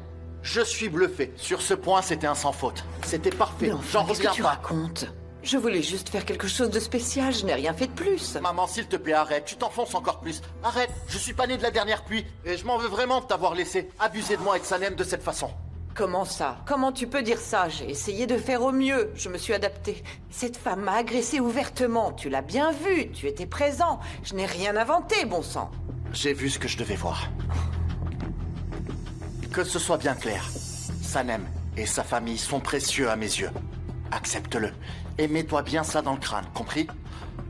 Je suis bluffé. Sur ce point, c'était un sans faute. C'était parfait. J'en Qu'est-ce que reviens tu pas. racontes? Je voulais juste faire quelque chose de spécial, je n'ai rien fait de plus. Maman, s'il te plaît, arrête. Tu t'enfonces encore plus. Arrête. Je suis pas né de la dernière pluie. Et je m'en veux vraiment de t'avoir laissé abuser de moi et de Sanem de cette façon. Comment ça? Comment tu peux dire ça? J'ai essayé de faire au mieux. Je me suis adaptée. Cette femme m'a agressée ouvertement. Tu l'as bien vu. Tu étais présent. Je n'ai rien inventé, bon sang. J'ai vu ce que je devais voir. Que ce soit bien clair. Sanem et sa famille sont précieux à mes yeux. Accepte-le. Et mets-toi bien ça dans le crâne, compris?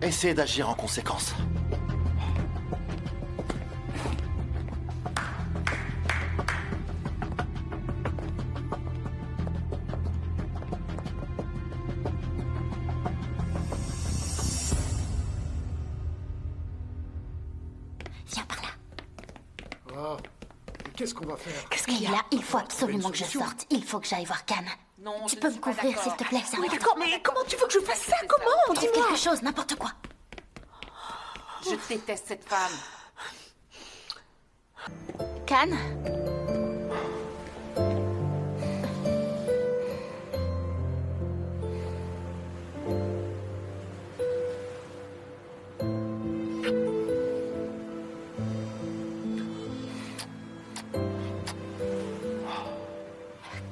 Essaie d'agir en conséquence. Viens par là. Ah, qu'est-ce qu'on va faire? Qu'est-ce qu'il y a? Il faut absolument que je sorte. Il faut que j'aille voir Can. Non, tu peux me couvrir, s'il te plaît, ça Oui, va. d'accord, mais comment tu veux que je fasse ça? Comment? Trouve quelque chose, n'importe quoi. Je déteste cette femme. Can?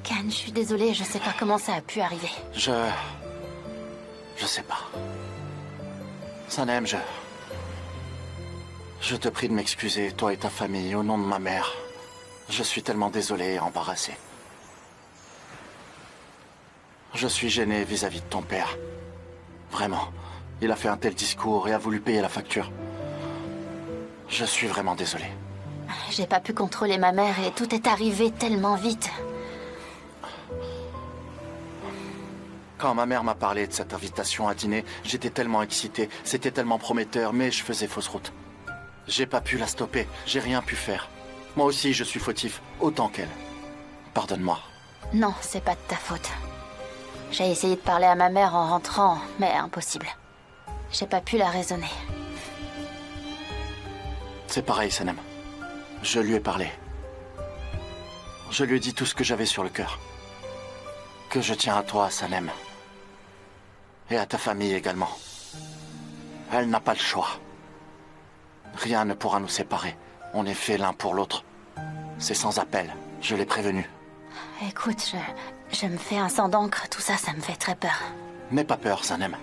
Can, je suis désolée, je sais pas comment ça a pu arriver. Je sais pas. Sanem, je te prie de m'excuser, toi et ta famille, au nom de ma mère. Je suis tellement désolé et embarrassé. Je suis gêné vis-à-vis de ton père. Vraiment. Il a fait un tel discours et a voulu payer la facture. Je suis vraiment désolé. J'ai pas pu contrôler ma mère et tout est arrivé tellement vite. Quand ma mère m'a parlé de cette invitation à dîner, j'étais tellement excité, c'était tellement prometteur, mais je faisais fausse route. J'ai pas pu la stopper, j'ai rien pu faire. Moi aussi, je suis fautif, autant qu'elle. Pardonne-moi. Non, c'est pas de ta faute. J'ai essayé de parler à ma mère en rentrant, mais impossible. J'ai pas pu la raisonner. C'est pareil, Sanem. Je lui ai parlé. Je lui ai dit tout ce que j'avais sur le cœur. Que je tiens à toi, Sanem. Et à ta famille également. Elle n'a pas le choix. Rien ne pourra nous séparer. On est faits l'un pour l'autre. C'est sans appel. Je l'ai prévenu. Écoute, je me fais un sang d'encre. Tout ça, ça me fait très peur. N'aie pas peur, Sanem.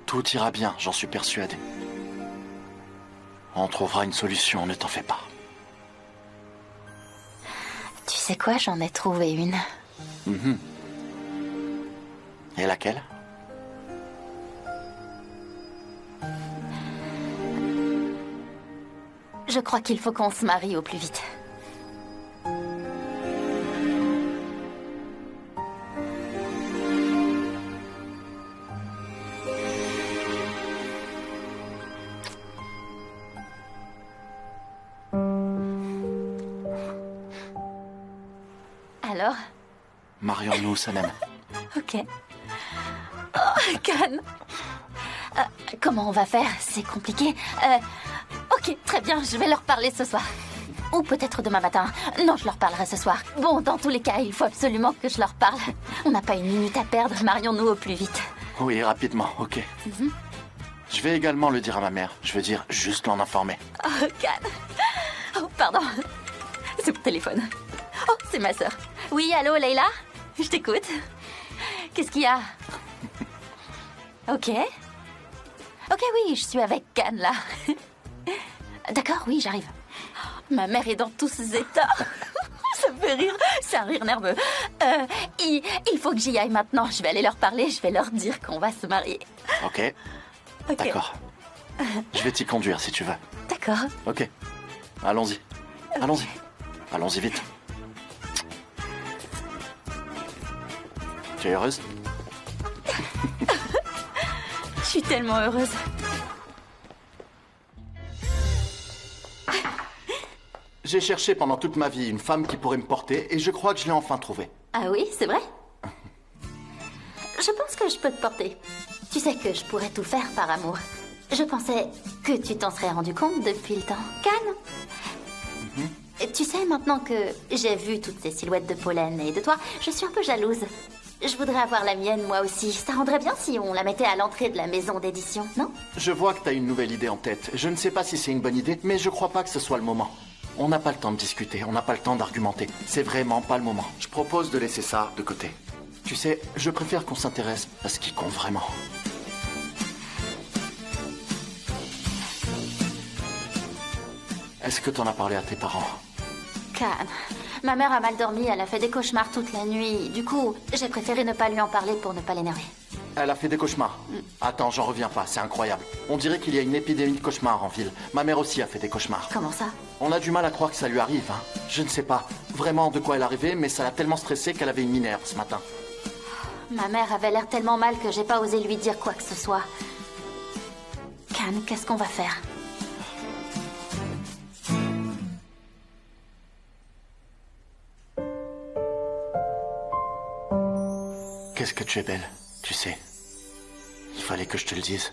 Tout ira bien, j'en suis persuadé. On trouvera une solution, ne t'en fais pas. Tu sais quoi, j'en ai trouvé une. Mhm. Et laquelle? Je crois qu'il faut qu'on se marie au plus vite. Alors? Marions-nous, Sanem. Ok. Oh, Can. Comment on va faire? C'est compliqué. Ok, très bien, je vais leur parler ce soir. Ou peut-être demain matin. Non, je leur parlerai ce soir. Bon, dans tous les cas, il faut absolument que je leur parle. On n'a pas une minute à perdre, marions-nous au plus vite. Oui, rapidement, ok. Je vais également le dire à ma mère. Je veux dire, juste l'en informer. Oh, Can. Oh, pardon. C'est mon téléphone. Oh, c'est ma sœur. Oui, allô, Leila? Je t'écoute. Qu'est-ce qu'il y a? Ok. Ok, oui, je suis avec Can, là. D'accord, oui, j'arrive. Ma mère est dans tous ses états. Ça me fait rire. C'est un rire nerveux. Il faut que j'y aille maintenant. Je vais aller leur parler. Je vais leur dire qu'on va se marier. Ok. D'accord. Je vais t'y conduire si tu veux. D'accord. Ok. Allons-y. Allons-y. Allons-y vite. Tu es heureuse? Je suis tellement heureuse. J'ai cherché pendant toute ma vie une femme qui pourrait me porter et je crois que je l'ai enfin trouvée. Ah oui, c'est vrai? Je pense que je peux te porter. Tu sais que je pourrais tout faire par amour. Je pensais que tu t'en serais rendu compte depuis le temps. Can? Tu sais, maintenant que j'ai vu toutes ces silhouettes de pollen et de toi, je suis un peu jalouse. Je voudrais avoir la mienne, moi aussi. Ça rendrait bien si on la mettait à l'entrée de la maison d'édition, non? Je vois que t'as une nouvelle idée en tête. Je ne sais pas si c'est une bonne idée, mais je crois pas que ce soit le moment. On n'a pas le temps de discuter, on n'a pas le temps d'argumenter. C'est vraiment pas le moment. Je propose de laisser ça de côté. Tu sais, je préfère qu'on s'intéresse à ce qui compte vraiment. Est-ce que t'en as parlé à tes parents? Can, ma mère a mal dormi, elle a fait des cauchemars toute la nuit. Du coup, j'ai préféré ne pas lui en parler pour ne pas l'énerver. Elle a fait des cauchemars. Attends, j'en reviens pas, c'est incroyable. On dirait qu'il y a une épidémie de cauchemars en ville. Ma mère aussi a fait des cauchemars. Comment ça? On a du mal à croire que ça lui arrive, hein. Je ne sais pas vraiment de quoi elle arrivait, mais ça l'a tellement stressée qu'elle avait une minerve ce matin. Ma mère avait l'air tellement mal que j'ai pas osé lui dire quoi que ce soit. Can, qu'est-ce qu'on va faire? Qu'est-ce que tu es belle, tu sais. Il fallait que je te le dise.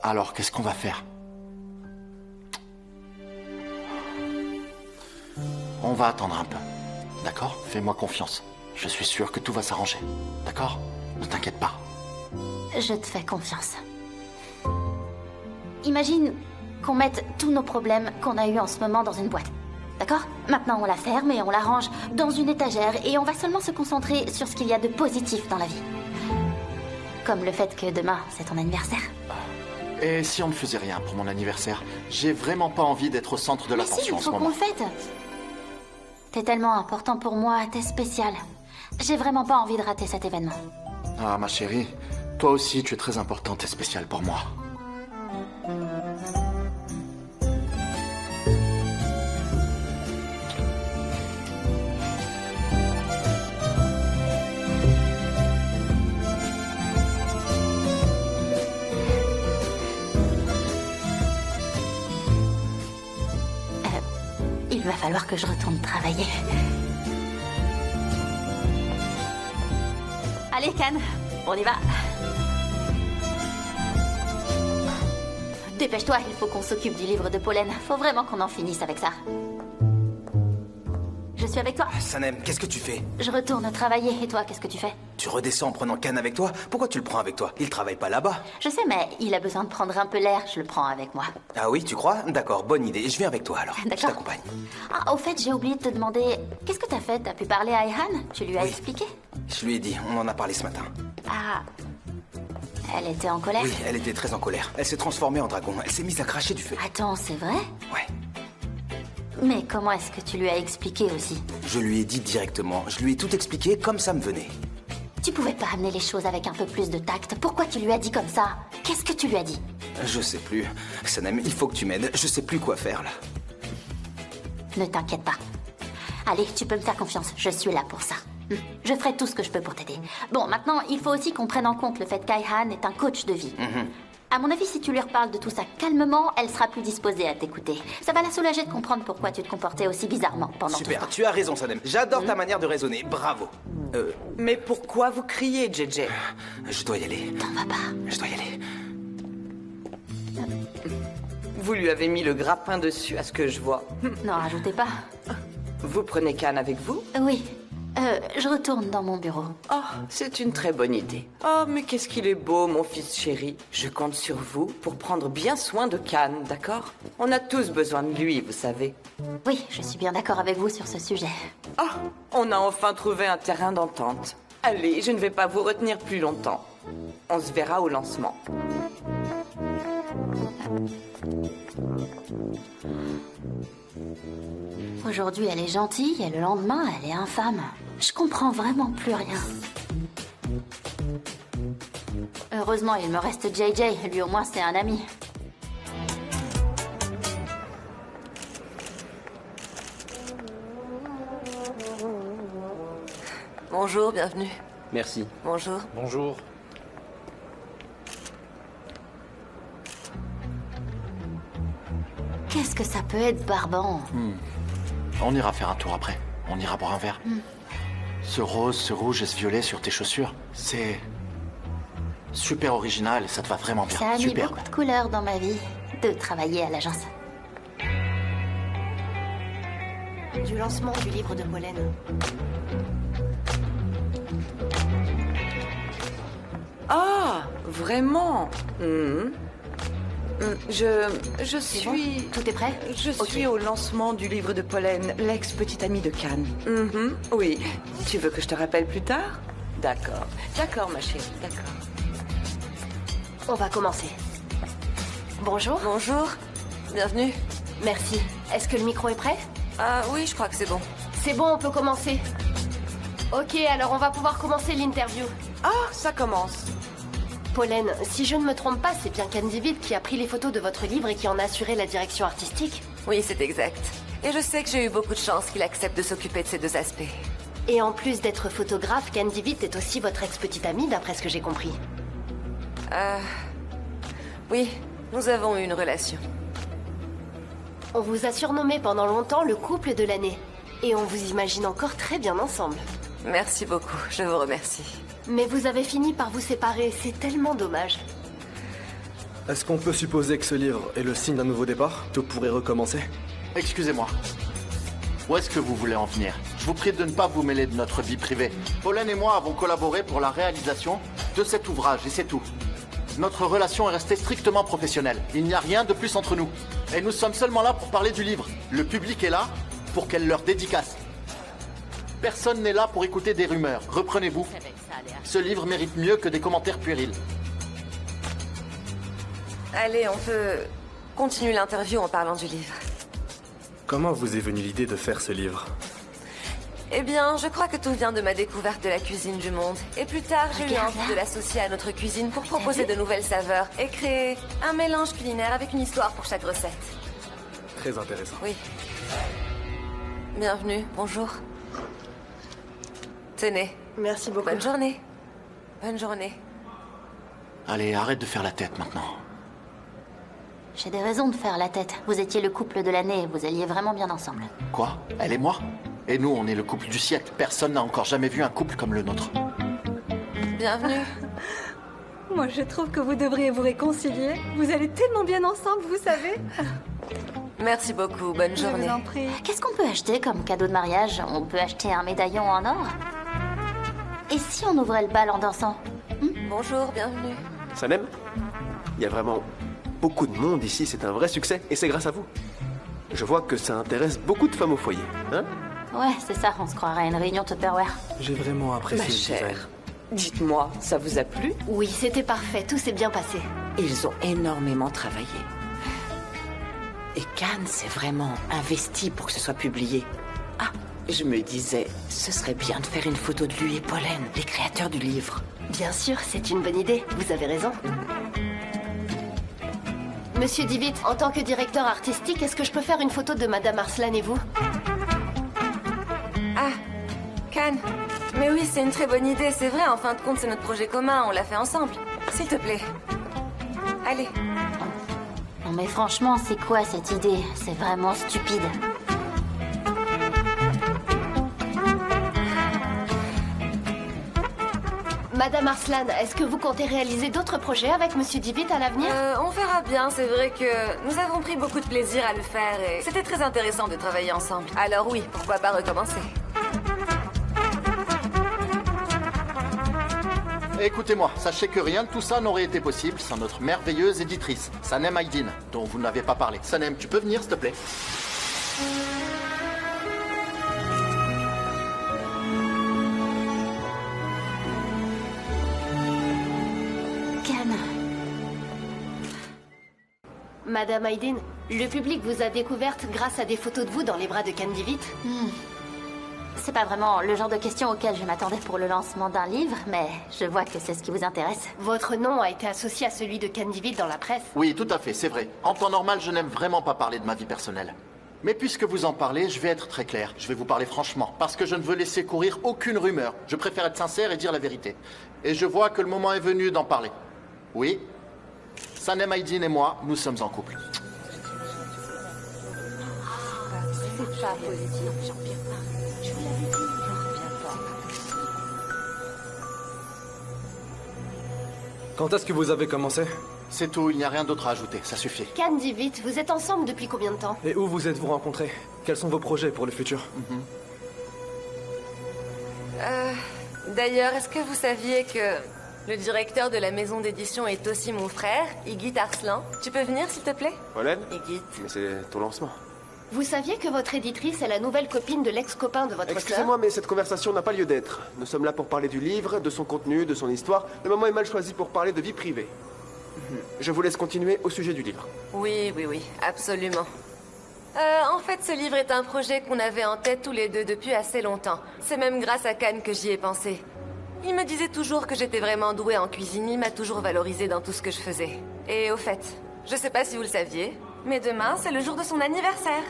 Alors, qu'est-ce qu'on va faire? On va attendre un peu. D'accord? Fais-moi confiance. Je suis sûr que tout va s'arranger. D'accord? Ne t'inquiète pas. Je te fais confiance. Imagine qu'on mette tous nos problèmes qu'on a eus en ce moment dans une boîte. D'accord? Maintenant, on la ferme et on la range dans une étagère et on va seulement se concentrer sur ce qu'il y a de positif dans la vie. Comme le fait que demain, c'est ton anniversaire. Et si on ne faisait rien pour mon anniversaire? J'ai vraiment pas envie d'être au centre de l'attention en ce moment. Mais si, il faut qu'on le fête. T'es tellement important pour moi, t'es spécial. J'ai vraiment pas envie de rater cet événement. Ah, ma chérie, toi aussi, tu es très importante et spéciale pour moi. Il va falloir que je retourne travailler. Allez, Can, on y va. Dépêche-toi, il faut qu'on s'occupe du livre de pollen. Faut vraiment qu'on en finisse avec ça. Je suis avec toi. Sanem, qu'est-ce que tu fais? Je retourne travailler. Et toi, qu'est-ce que tu fais? Tu redescends en prenant Can avec toi? Pourquoi tu le prends avec toi? Il travaille pas là-bas. Je sais, mais il a besoin de prendre un peu l'air. Je le prends avec moi. Ah oui, tu crois? D'accord, bonne idée. Je viens avec toi alors. Je D'accord. t'accompagne. Ah, au fait, j'ai oublié de te demander... Qu'est-ce que t'as fait? T'as pu parler à Ayhan? Tu lui as expliqué? Je lui ai dit, on en a parlé ce matin. Ah... Elle était en colère? Oui, elle était très en colère. Elle s'est transformée en dragon. Elle s'est mise à cracher du feu. Attends, c'est vrai? Ouais. Mais comment est-ce que tu lui as expliqué aussi? Je lui ai dit directement. Je lui ai tout expliqué comme ça me venait. Tu pouvais pas amener les choses avec un peu plus de tact. Pourquoi tu lui as dit comme ça? Qu'est-ce que tu lui as dit? Je sais plus. Sanem, il faut que tu m'aides. Je sais plus quoi faire là. Ne t'inquiète pas. Allez, tu peux me faire confiance. Je suis là pour ça. Je ferai tout ce que je peux pour t'aider. Bon, maintenant, il faut aussi qu'on prenne en compte le fait qu'Ayhan est un coach de vie. À mon avis, si tu lui reparles de tout ça calmement, elle sera plus disposée à t'écouter. Ça va la soulager de comprendre pourquoi tu te comportais aussi bizarrement pendant tout Super, ce temps. tu as raison, Sanem. J'adore ta manière de raisonner. Bravo. Mais pourquoi vous criez, JJ? Je dois y aller. T'en vas pas. Je dois y aller. Vous lui avez mis le grappin dessus, à ce que je vois. Non, rajoutez pas. Vous prenez Can avec vous? Oui. Je retourne dans mon bureau. Oh, c'est une très bonne idée. Oh, mais qu'est-ce qu'il est beau, mon fils chéri. Je compte sur vous pour prendre bien soin de Can, d'accord? On a tous besoin de lui, vous savez. Oui, je suis bien d'accord avec vous sur ce sujet. Oh, on a enfin trouvé un terrain d'entente. Allez, je ne vais pas vous retenir plus longtemps. On se verra au lancement. Aujourd'hui, elle est gentille et le lendemain, elle est infâme. Je comprends vraiment plus rien. Heureusement, il me reste JJ. Lui, au moins, c'est un ami. Bonjour, bienvenue. Merci. Bonjour. Bonjour. Qu'est-ce que ça peut être barbant? On ira faire un tour après. On ira boire un verre. Ce rose, ce rouge et ce violet sur tes chaussures, c'est super original et ça te va vraiment bien. Ça a mis Superbe. beaucoup de couleurs dans ma vie, de travailler à l'agence. Du lancement du livre de Pollen. Ah, vraiment? Je suis... Tout est prêt? Je suis au lancement du livre de Pollen, l'ex-petite amie de Cannes. Oui. Tu veux que je te rappelle plus tard? D'accord. D'accord, ma chérie, d'accord. On va commencer. Bonjour. Bonjour. Bienvenue. Merci. Est-ce que le micro est prêt? Ah oui, je crois que c'est bon. C'est bon, on peut commencer. Ok, alors on va pouvoir commencer l'interview. Ah, ça commence. Pollen, si je ne me trompe pas, c'est bien Candy Vitt qui a pris les photos de votre livre et qui en a assuré la direction artistique? Oui, c'est exact. Et je sais que j'ai eu beaucoup de chance qu'il accepte de s'occuper de ces deux aspects. Et en plus d'être photographe, Candy Vitt est aussi votre ex-petite amie, d'après ce que j'ai compris. Oui, nous avons eu une relation. On vous a surnommé pendant longtemps le couple de l'année. Et on vous imagine encore très bien ensemble. Merci beaucoup, je vous remercie. Mais vous avez fini par vous séparer, c'est tellement dommage. Est-ce qu'on peut supposer que ce livre est le signe d'un nouveau départ? Tout pourrait recommencer? Excusez-moi. Où est-ce que vous voulez en venir? Je vous prie de ne pas vous mêler de notre vie privée. Pollen et moi avons collaboré pour la réalisation de cet ouvrage et c'est tout. Notre relation est restée strictement professionnelle. Il n'y a rien de plus entre nous. Et nous sommes seulement là pour parler du livre. Le public est là pour qu'elle leur dédicace. Personne n'est là pour écouter des rumeurs. Reprenez-vous. Ce livre mérite mieux que des commentaires puérils. Allez, on peut continuer l'interview en parlant du livre. Comment vous est venue l'idée de faire ce livre? Eh bien, je crois que tout vient de ma découverte de la cuisine du monde. Et plus tard, j'ai eu envie de l'associer à notre cuisine pour proposer de nouvelles saveurs et créer un mélange culinaire avec une histoire pour chaque recette. Très intéressant. Oui. Bienvenue, bonjour. Tenez. Merci beaucoup. Bonne journée. Bonne journée. Allez, arrête de faire la tête maintenant. J'ai des raisons de faire la tête. Vous étiez le couple de l'année, vous alliez vraiment bien ensemble. Quoi? Elle et moi? Et nous, on est le couple du siècle. Personne n'a encore jamais vu un couple comme le nôtre. Bienvenue. Moi, je trouve que vous devriez vous réconcilier. Vous allez tellement bien ensemble, vous savez. Merci beaucoup, bonne journée. Je vous en prie. Qu'est-ce qu'on peut acheter comme cadeau de mariage? On peut acheter un médaillon en or? Et si on ouvrait le bal en dansant? Bonjour, bienvenue. Sanem, il y a vraiment beaucoup de monde ici, c'est un vrai succès, et c'est grâce à vous. Je vois que ça intéresse beaucoup de femmes au foyer, hein? Ouais, c'est ça, on se croirait à une réunion Tupperware. J'ai vraiment apprécié Ma le design. chère, dites-moi, ça vous a plu? Oui, c'était parfait, tout s'est bien passé. Ils ont énormément travaillé. Et Cannes s'est vraiment investi pour que ce soit publié. Ah, je me disais, ce serait bien de faire une photo de lui et Pollen, les créateurs du livre. Bien sûr, c'est une bonne idée, vous avez raison. Monsieur Divitt, en tant que directeur artistique, est-ce que je peux faire une photo de Madame Arslan et vous? Ah, Cannes. Mais oui, c'est une très bonne idée, c'est vrai, en fin de compte, c'est notre projet commun, on l'a fait ensemble. S'il te plaît. Allez. Non mais franchement, c'est quoi cette idée? C'est vraiment stupide. Madame Arslan, est-ce que vous comptez réaliser d'autres projets avec Monsieur Divitt à l'avenir? On verra bien, c'est vrai que nous avons pris beaucoup de plaisir à le faire et c'était très intéressant de travailler ensemble. Alors oui, pourquoi pas recommencer? Écoutez-moi, sachez que rien de tout ça n'aurait été possible sans notre merveilleuse éditrice, Sanem Aydin, dont vous n'avez pas parlé. Sanem, tu peux venir, s'il te plaît? Cannes. Madame Aydin, le public vous a découverte grâce à des photos de vous dans les bras de Candy Vitt. C'est pas vraiment le genre de question auquel je m'attendais pour le lancement d'un livre, mais je vois que c'est ce qui vous intéresse. Votre nom a été associé à celui de Candy Vitt dans la presse. Oui, tout à fait, c'est vrai. En temps normal, je n'aime vraiment pas parler de ma vie personnelle. Mais puisque vous en parlez, je vais être très clair. Je vais vous parler franchement, parce que je ne veux laisser courir aucune rumeur. Je préfère être sincère et dire la vérité. Et je vois que le moment est venu d'en parler. Oui, Sanem Aydin et moi, nous sommes en couple. Pas positif, j'en reviens pas. Je vous l'avais dit, j'en reviens pas. Quand est-ce que vous avez commencé? C'est tout, il n'y a rien d'autre à ajouter, ça suffit. Can, dis vite, vous êtes ensemble depuis combien de temps? Et où vous êtes-vous rencontrés? Quels sont vos projets pour le futur? D'ailleurs, est-ce que vous saviez que le directeur de la maison d'édition est aussi mon frère, Igit Arslan? Tu peux venir, s'il te plaît? Pollen? Igit. Mais c'est ton lancement. Vous saviez que votre éditrice est la nouvelle copine de l'ex-copain de votre sœur? Excusez-moi, mais cette conversation n'a pas lieu d'être. Nous sommes là pour parler du livre, de son contenu, de son histoire. Le moment est mal choisi pour parler de vie privée. Je vous laisse continuer au sujet du livre. Oui, absolument. En fait, ce livre est un projet qu'on avait en tête tous les deux depuis assez longtemps. C'est même grâce à Can que j'y ai pensé. Il me disait toujours que j'étais vraiment douée en cuisine, il m'a toujours valorisée dans tout ce que je faisais. Et au fait, je sais pas si vous le saviez, mais demain, c'est le jour de son anniversaire.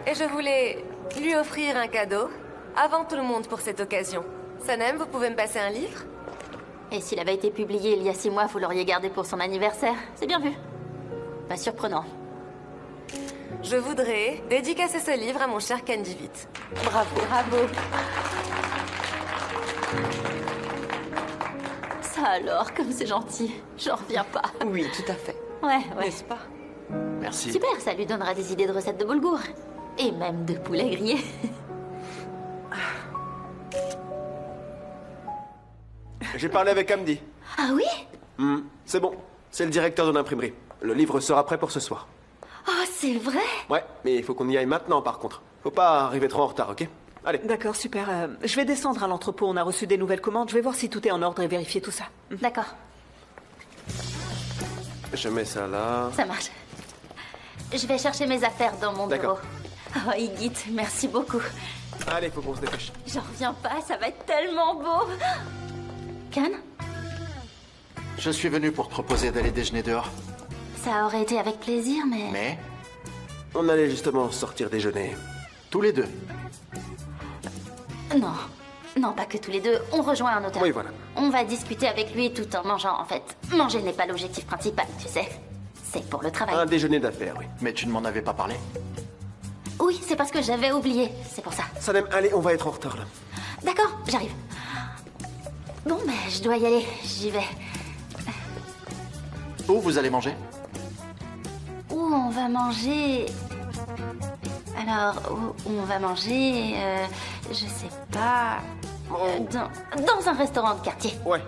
Et je voulais lui offrir un cadeau, avant tout le monde pour cette occasion. Sanem, vous pouvez me passer un livre? Et s'il avait été publié il y a 6 mois, vous l'auriez gardé pour son anniversaire. C'est bien vu. Pas surprenant. Je voudrais dédicacer ce livre à mon cher Candivit. Bravo. Bravo. Ça alors, comme c'est gentil. J'en reviens pas. Oui, tout à fait. Ouais. N'est-ce pas? Merci. Super, ça lui donnera des idées de recettes de boulgour. Et même de poulet grillé. J'ai parlé avec Hamdi. Ah oui? C'est bon, c'est le directeur de l'imprimerie. Le livre sera prêt pour ce soir. Oh, c'est vrai? Ouais, mais il faut qu'on y aille maintenant par contre. Faut pas arriver trop en retard, ok? Allez. D'accord, super. Je vais descendre à l'entrepôt, on a reçu des nouvelles commandes. Je vais voir si tout est en ordre et vérifier tout ça. D'accord, Je mets ça là. ça marche. Je vais chercher mes affaires dans mon bureau. D'accord. Oh, Igit, merci beaucoup. Allez, faut qu'on se dépêche. J'en reviens pas, ça va être tellement beau. Can? Je suis venu pour te proposer d'aller déjeuner dehors. Ça aurait été avec plaisir, mais... Mais On allait justement sortir déjeuner. tous les deux. Non. Non, pas que tous les deux. On rejoint un auteur. Oui, voilà. On va discuter avec lui tout en mangeant, en fait. Manger n'est pas l'objectif principal, tu sais. C'est pour le travail. Un déjeuner d'affaires, oui. Mais tu ne m'en avais pas parlé? Oui, c'est parce que j'avais oublié. C'est pour ça. Sanem, allez, on va être en retard là. D'accord, j'arrive. Bon, ben, je dois y aller. J'y vais. Où vous allez manger? Où on va manger... Alors, où on va manger... je sais pas... dans un restaurant de quartier. Ouais,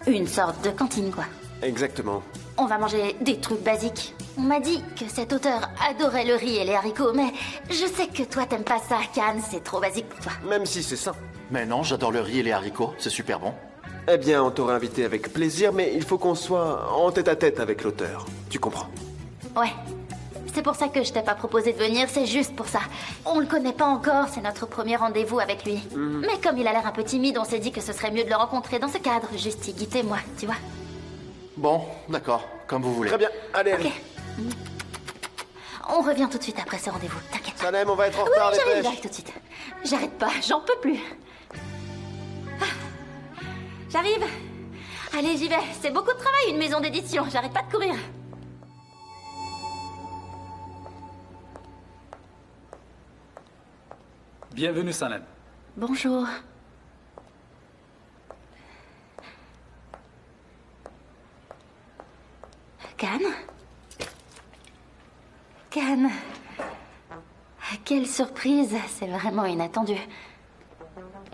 Une sorte de cantine, quoi. exactement. On va manger des trucs basiques. On m'a dit que cet auteur adorait le riz et les haricots, mais je sais que toi t'aimes pas ça, Can, c'est trop basique pour toi. Même si c'est ça. Mais non, j'adore le riz et les haricots, c'est super bon. Eh bien, on t'aurait invité avec plaisir, mais il faut qu'on soit en tête-à-tête avec l'auteur. Tu comprends? Ouais. C'est pour ça que je t'ai pas proposé de venir, c'est juste pour ça. On le connaît pas encore, c'est notre premier rendez-vous avec lui. Mais comme il a l'air un peu timide, on s'est dit que ce serait mieux de le rencontrer dans ce cadre, juste y guider moi, tu vois. Bon, d'accord, comme vous voulez. Très bien, allez, allez. Ok. On revient tout de suite après ce rendez-vous, t'inquiète. Sanem, on va être en Oui, retard, j'arrive, dépêche. j'arrive tout de suite. J'arrête pas, j'en peux plus. Ah. J'arrive. Allez, j'y vais. C'est beaucoup de travail, une maison d'édition. J'arrête pas de courir. Bienvenue, Sanem. Bonjour. Can? Can? Quelle surprise, c'est vraiment inattendu.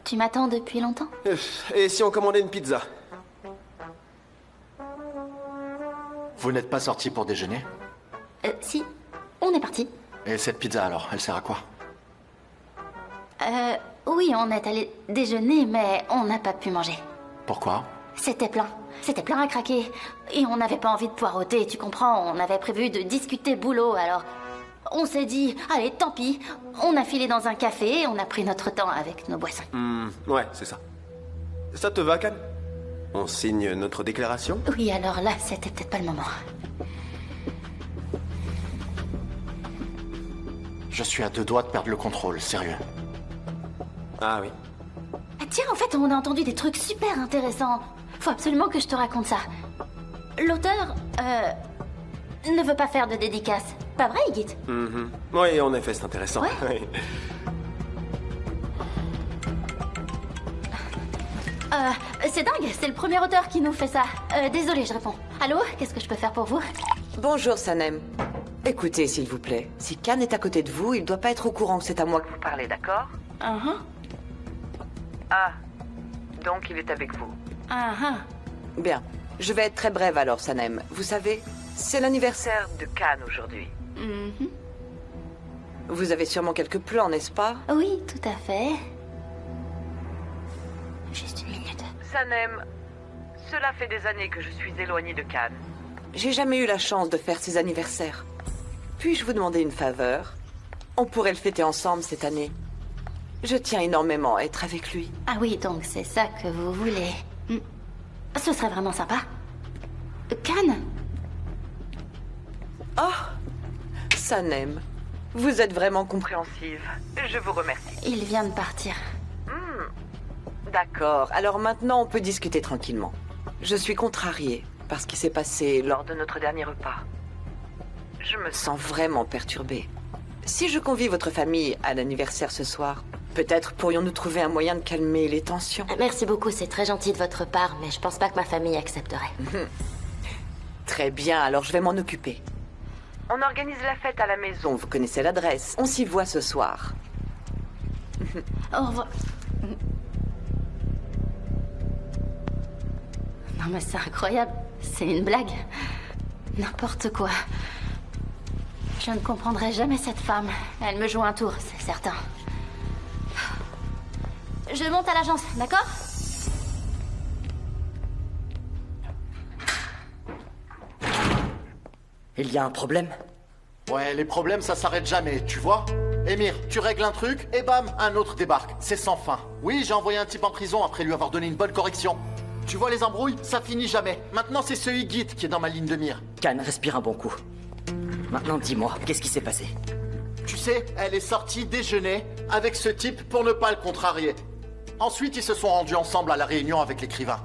Tu m'attends depuis longtemps? Et si on commandait une pizza? Vous n'êtes pas sorti pour déjeuner? Si, on est parti. Et cette pizza alors, elle sert à quoi? Oui, on est allé déjeuner, mais on n'a pas pu manger. Pourquoi? C'était plein. C'était plein à craquer. Et on n'avait pas envie de poireauter, tu comprends? On avait prévu de discuter boulot, alors... On s'est dit, allez, tant pis. On a filé dans un café et on a pris notre temps avec nos boissons. Ouais, c'est ça. Ça te va, Can? On signe notre déclaration? Oui, alors là, c'était peut-être pas le moment. Je suis à 2 doigts de perdre le contrôle, sérieux. Ah oui. Ah, tiens, en fait, on a entendu des trucs super intéressants. Faut absolument que je te raconte ça. l'auteur, ne veut pas faire de dédicace. Pas vrai, Higit? Oui, en effet, c'est intéressant. Ouais. Oui. C'est dingue, c'est le premier auteur qui nous fait ça. Désolée, je réponds. Allô, qu'est-ce que je peux faire pour vous? Bonjour, Sanem. Écoutez, s'il vous plaît, si Khan est à côté de vous, il doit pas être au courant que c'est à moi que vous parlez, d'accord? Ah, donc il est avec vous. Bien, je vais être très brève alors, Sanem. Vous savez, c'est l'anniversaire de Khan aujourd'hui. Vous avez sûrement quelques plans, n'est-ce pas? Oui, tout à fait. Juste une minute. Sanem, cela fait des années que je suis éloignée de Khan. J'ai jamais eu la chance de faire ses anniversaires. Puis-je vous demander une faveur? On pourrait le fêter ensemble cette année. Je tiens énormément à être avec lui. Ah oui, donc c'est ça que vous voulez. Ce serait vraiment sympa. Khan? Oh, Sanem, vous êtes vraiment compréhensive. Je vous remercie. Il vient de partir. D'accord, alors maintenant on peut discuter tranquillement. Je suis contrariée par ce qui s'est passé lors de notre dernier repas. Je me sens vraiment perturbée. Si je convie votre famille à l'anniversaire ce soir, peut-être pourrions-nous trouver un moyen de calmer les tensions. Merci beaucoup, c'est très gentil de votre part, mais je pense pas que ma famille accepterait. Très bien, alors je vais m'en occuper. On organise la fête à la maison, vous connaissez l'adresse. On s'y voit ce soir. Au revoir. Non mais c'est incroyable, c'est une blague. N'importe quoi. Je ne comprendrai jamais cette femme. Elle me joue un tour, c'est certain. Je monte à l'agence, d'accord? Il y a un problème? Ouais, les problèmes, ça s'arrête jamais, tu vois? Émir, tu règles un truc, et bam, un autre débarque. C'est sans fin. Oui, j'ai envoyé un type en prison après lui avoir donné une bonne correction. Tu vois les embrouilles? Ça finit jamais. Maintenant, c'est ce Higit qui est dans ma ligne de mire. Khan, respire un bon coup. Maintenant, dis-moi, qu'est-ce qui s'est passé? Tu sais, elle est sortie déjeuner avec ce type pour ne pas le contrarier. Ensuite, ils se sont rendus ensemble à la réunion avec l'écrivain.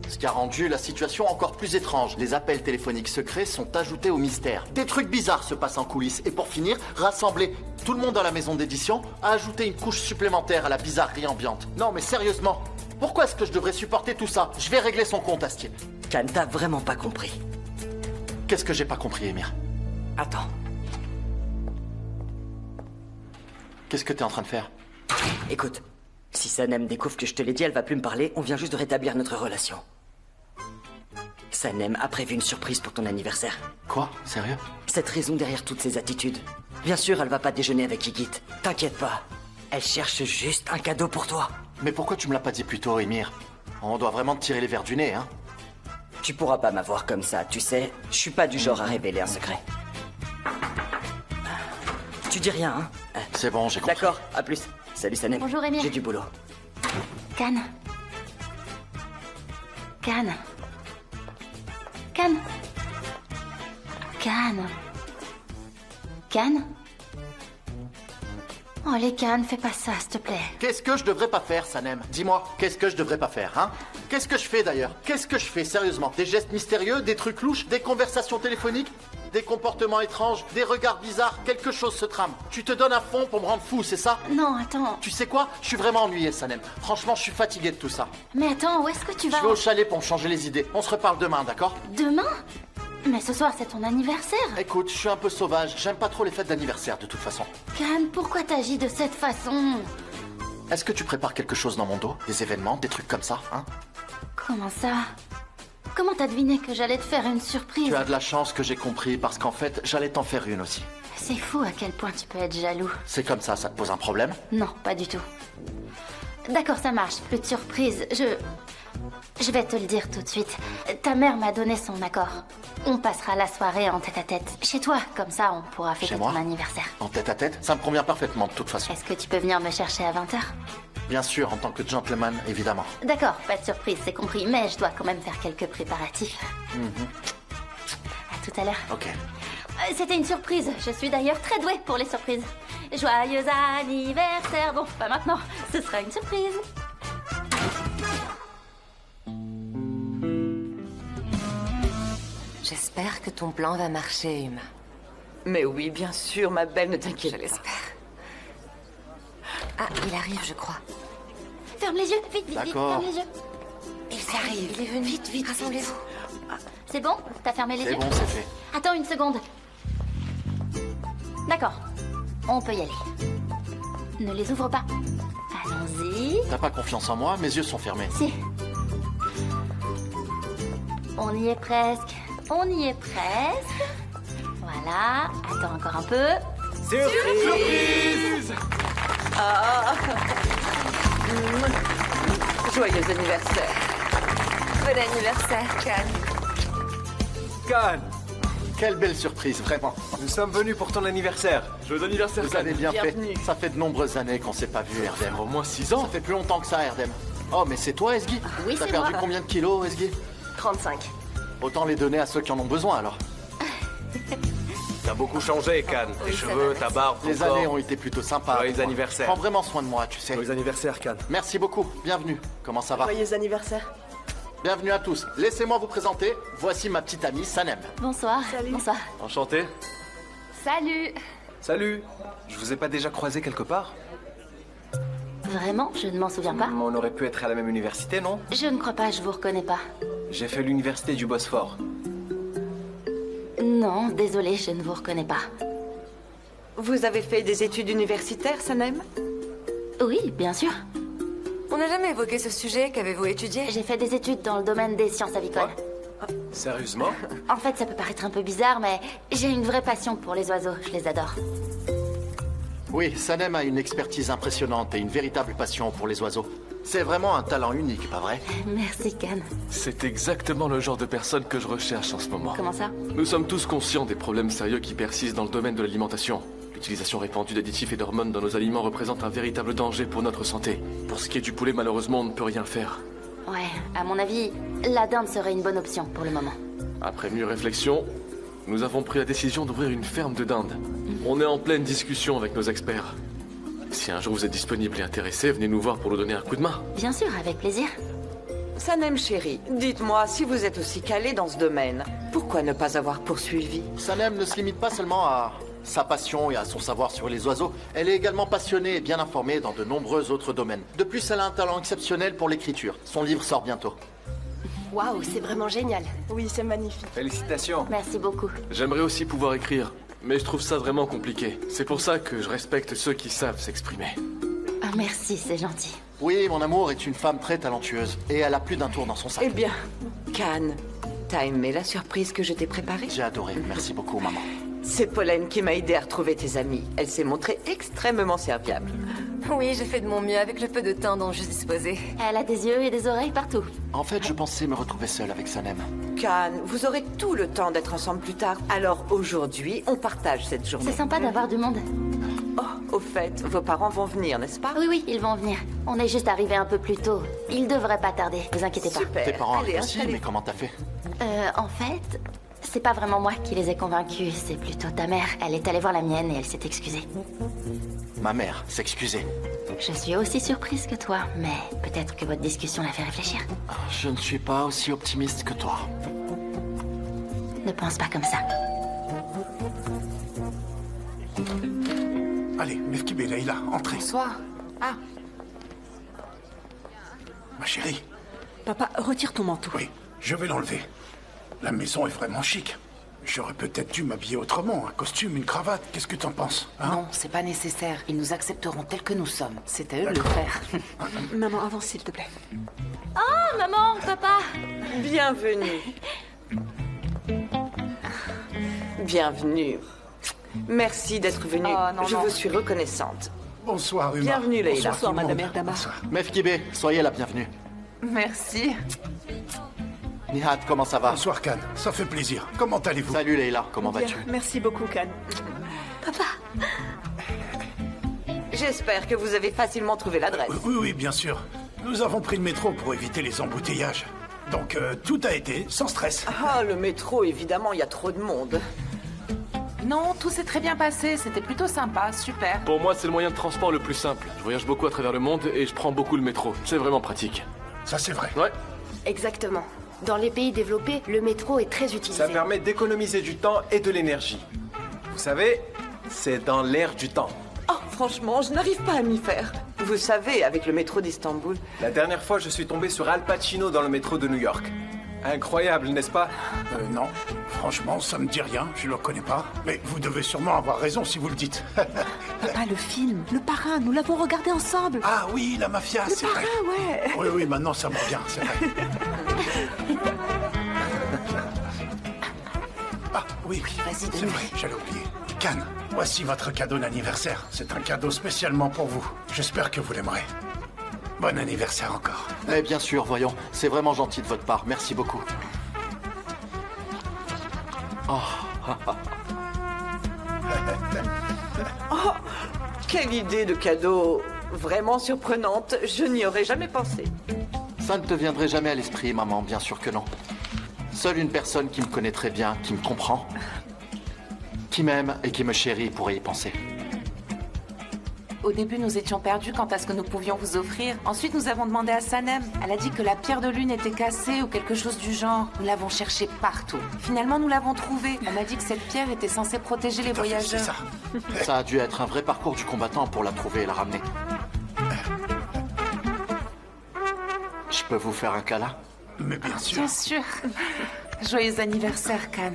Ce qui a rendu la situation encore plus étrange. Les appels téléphoniques secrets sont ajoutés au mystère. Des trucs bizarres se passent en coulisses. Et pour finir, rassembler tout le monde dans la maison d'édition a ajouté une couche supplémentaire à la bizarrerie ambiante. Non mais sérieusement, pourquoi est-ce que je devrais supporter tout ça? Je vais régler son compte à ce type. Khan, t'as vraiment pas compris. Qu'est-ce que j'ai pas compris, Émir? Attends. Qu'est-ce que t'es en train de faire? Écoute, si Sanem découvre que je te l'ai dit, elle va plus me parler. On vient juste de rétablir notre relation. Sanem a prévu une surprise pour ton anniversaire. Quoi? Sérieux? Cette raison derrière toutes ces attitudes. Bien sûr, elle va pas déjeuner avec Higit. T'inquiète pas. Elle cherche juste un cadeau pour toi. Mais pourquoi tu me l'as pas dit plus tôt, Émir? On doit vraiment te tirer les verres du nez, hein? Tu pourras pas m'avoir comme ça, tu sais. Je suis pas du genre à révéler un secret. Tu dis rien, hein? C'est bon, j'ai compris. D'accord, à plus. Salut Sanem. Bonjour, Émir. J'ai du boulot. Khan. Khan. Khan. Khan. Khan. Oh, les Khan, fais pas ça, s'il te plaît. Qu'est-ce que je devrais pas faire, Sanem? Dis-moi, qu'est-ce que je devrais pas faire, hein? Qu'est-ce que je fais d'ailleurs? Qu'est-ce que je fais, sérieusement? Des gestes mystérieux, des trucs louches, des conversations téléphoniques, des comportements étranges, des regards bizarres, quelque chose se trame. Tu te donnes à fond pour me rendre fou, c'est ça? Non, attends. Tu sais quoi? Je suis vraiment ennuyé, Sanem. Franchement, je suis fatigué de tout ça. Mais attends, où est-ce que tu vas? Je vais au chalet pour me changer les idées. On se reparle demain, d'accord? Demain? Mais ce soir, c'est ton anniversaire. Écoute, je suis un peu sauvage. J'aime pas trop les fêtes d'anniversaire, de toute façon. Khan, pourquoi t'agis de cette façon? Est-ce que tu prépares quelque chose dans mon dos? Des événements, des trucs comme ça, hein? Comment ça? Comment t'as deviné que j'allais te faire une surprise? Tu as de la chance que j'ai compris, parce qu'en fait, j'allais t'en faire une aussi. C'est fou à quel point tu peux être jaloux. C'est comme ça te pose un problème? Non, pas du tout. D'accord, ça marche. Plus de surprise. Je vais te le dire tout de suite. Ta mère m'a donné son accord. On passera la soirée en tête-à-tête. Chez toi, comme ça on pourra fêter ton anniversaire. En tête-à-tête? Ça me convient parfaitement de toute façon. Est-ce que tu peux venir me chercher à 20h? Bien sûr, en tant que gentleman, évidemment. D'accord, pas de surprise, c'est compris. Mais je dois quand même faire quelques préparatifs. À tout à l'heure. Ok. C'était une surprise. Je suis d'ailleurs très douée pour les surprises. Joyeux anniversaire. Bon, pas maintenant. Ce sera une surprise. J'espère que ton plan va marcher, Uma. Mais oui, bien sûr, ma belle, ne t'inquiète Je pas. l'espère. Ah, il arrive, je crois. Ferme les yeux, vite, vite, vite, D'accord. ferme les yeux. Il arrive. Il est venu. Vite, vite, Rassemblez-vous. C'est bon? T'as fermé les C'est yeux? bon, c'est fait. Attends une seconde. D'accord. On peut y aller. Ne les ouvre pas. Allons-y. T'as pas confiance en moi? Mes yeux sont fermés. Si. On y est presque. On y est presque. Voilà. Attends encore un peu. Surprise! Ah. Joyeux anniversaire. Bon anniversaire, Can. Can! Quelle belle surprise, vraiment. Nous sommes venus pour ton anniversaire. Joyeux anniversaire, Vous avez bien Bienvenue. fait. Ça fait de nombreuses années qu'on s'est pas vu, Erdem. Au moins 6 ans. Ça fait plus longtemps que ça, Erdem. Oh, mais c'est toi, Esgui? Oui, T'as c'est perdu moi. combien de kilos, Esgui? 35. Autant les donner à ceux qui en ont besoin, alors. T'as beaucoup changé, Can. Tes Oui, ça cheveux, va, ta barbe, ton Les corps. années ont été plutôt sympas. Joyeux avec moi. anniversaire. Prends vraiment soin de moi, tu sais. Joyeux anniversaire, Can. Merci beaucoup. Bienvenue. Comment ça va? Joyeux anniversaire. Bienvenue à tous. Laissez-moi vous présenter. Voici ma petite amie, Sanem. Bonsoir. Bonsoir. Enchanté. Salut. Salut. Je vous ai pas déjà croisé quelque part? Vraiment? Je ne m'en souviens pas. On aurait pu être à la même université, non? Je ne crois pas, je vous reconnais pas. J'ai fait l'université du Bosphore. Non, désolé, je ne vous reconnais pas. Vous avez fait des études universitaires, Sanem? Oui, bien sûr. On n'a jamais évoqué ce sujet. Qu'avez-vous étudié? J'ai fait des études dans le domaine des sciences avicoles. Sérieusement? En fait, ça peut paraître un peu bizarre, mais j'ai une vraie passion pour les oiseaux. Je les adore. Oui, Sanem a une expertise impressionnante et une véritable passion pour les oiseaux. C'est vraiment un talent unique, pas vrai? Merci, Can. C'est exactement le genre de personne que je recherche en ce moment. Comment ça? Nous sommes tous conscients des problèmes sérieux qui persistent dans le domaine de l'alimentation. L'utilisation répandue d'additifs et d'hormones dans nos aliments représente un véritable danger pour notre santé. Pour ce qui est du poulet, malheureusement, on ne peut rien faire. Ouais, à mon avis, la dinde serait une bonne option pour le moment. Après mûre réflexion, nous avons pris la décision d'ouvrir une ferme de dinde. On est en pleine discussion avec nos experts. Si un jour vous êtes disponible et intéressé, venez nous voir pour nous donner un coup de main. Bien sûr, avec plaisir. Sanem chérie, dites-moi, si vous êtes aussi calé dans ce domaine, pourquoi ne pas avoir poursuivi? Sanem ne se limite pas seulement à sa passion et à son savoir sur les oiseaux. Elle est également passionnée et bien informée dans de nombreux autres domaines. De plus, elle a un talent exceptionnel pour l'écriture. Son livre sort bientôt. Waouh, c'est vraiment génial. Oui, c'est magnifique. Félicitations. Merci beaucoup. J'aimerais aussi pouvoir écrire, mais je trouve ça vraiment compliqué. C'est pour ça que je respecte ceux qui savent s'exprimer. Ah, merci, c'est gentil. Oui, mon amour est une femme très talentueuse et elle a plus d'un tour dans son sac. Eh bien, Can, t'as aimé la surprise que je t'ai préparée? J'ai adoré. Merci beaucoup, maman. C'est Pollen qui m'a aidé à retrouver tes amis. Elle s'est montrée extrêmement serviable. Oui, j'ai fait de mon mieux avec le peu de temps dont je disposais. Elle a des yeux et des oreilles partout. En fait, je pensais me retrouver seule avec Sanem. Can, vous aurez tout le temps d'être ensemble plus tard. Alors aujourd'hui, on partage cette journée. C'est sympa d'avoir du monde. Oh, au fait, vos parents vont venir, n'est-ce pas? Oui, oui, ils vont venir. On est juste arrivé un peu plus tôt. Ils devraient pas tarder, vous inquiétez pas. Super. Tes parents Allez, arrivent aussi, installez-vous. mais comment t'as fait? En fait, c'est pas vraiment moi qui les ai convaincus, c'est plutôt ta mère. Elle est allée voir la mienne et elle s'est excusée. Ma mère s'excusait. Je suis aussi surprise que toi, mais peut-être que votre discussion l'a fait réfléchir. Je ne suis pas aussi optimiste que toi. Ne pense pas comme ça. Allez, Mefkibé, Leïla, entrez. Bonsoir. Ah, Ma chérie, Papa, retire ton manteau. oui, je vais l'enlever. La maison est vraiment chic. J'aurais peut-être dû m'habiller autrement. Un costume, une cravate, qu'est-ce que t'en penses, hein? non, c'est pas nécessaire. Ils nous accepteront tels que nous sommes. C'est à eux de le faire. Maman, avance s'il te plaît. Oh, maman, papa! Bienvenue. Bienvenue. Merci d'être venu. Oh, non, je non. vous suis reconnaissante. Bonsoir, Uma. Bienvenue, Leïla. Bonsoir, tout le Madame monde. Erdama. Bonsoir. Mefkibé, soyez la bienvenue. Merci. Nihat, comment ça va? Bonsoir, Can. Ça fait plaisir. Comment allez-vous? Salut Leïla, comment Bien, vas-tu? merci beaucoup, Can. J'espère que vous avez facilement trouvé l'adresse. Oui, oui, bien sûr. Nous avons pris le métro pour éviter les embouteillages. Donc, tout a été sans stress. Ah, le métro, évidemment, il y a trop de monde. Non, tout s'est très bien passé. C'était plutôt sympa. Super. Pour moi, c'est le moyen de transport le plus simple. Je voyage beaucoup à travers le monde et je prends beaucoup le métro. C'est vraiment pratique. Ça, c'est vrai. Ouais. Exactement. Dans les pays développés, le métro est très utilisé. Ça permet d'économiser du temps et de l'énergie. Vous savez, c'est dans l'air du temps. Oh, franchement, je n'arrive pas à m'y faire. Vous savez, avec le métro d'Istanbul. La dernière fois, je suis tombé sur Al Pacino dans le métro de New York. Incroyable, n'est-ce pas? Non, franchement, ça me dit rien, je le connais pas. Mais vous devez sûrement avoir raison si vous le dites. Papa, le film, Le Parrain, nous l'avons regardé ensemble. Ah oui, la mafia, c'est vrai. Ouais. Oui, oui, maintenant ça me revient, c'est vrai. Ah oui, vas-y, c'est donne-lui. vrai, j'allais oublier. Cannes, voici votre cadeau d'anniversaire. C'est un cadeau spécialement pour vous. J'espère que vous l'aimerez. Bon anniversaire encore. Mais bien sûr, voyons. C'est vraiment gentil de votre part. Merci beaucoup. Oh. Oh, quelle idée de cadeau vraiment surprenante. Je n'y aurais jamais pensé. Ça ne te viendrait jamais à l'esprit, maman, bien sûr que non. Seule une personne qui me connaît très bien, qui me comprend, qui m'aime et qui me chérit pourrait y penser. Au début, nous étions perdus quant à ce que nous pouvions vous offrir. Ensuite, nous avons demandé à Sanem. Elle a dit que la pierre de lune était cassée ou quelque chose du genre. Nous l'avons cherchée partout. Finalement, nous l'avons trouvée. Elle m'a dit que cette pierre était censée protéger les voyageurs. Ça a dû être un vrai parcours du combattant pour la trouver et la ramener. Je peux vous faire un câlin? Mais bien sûr. Bien sûr. Joyeux anniversaire, Khan.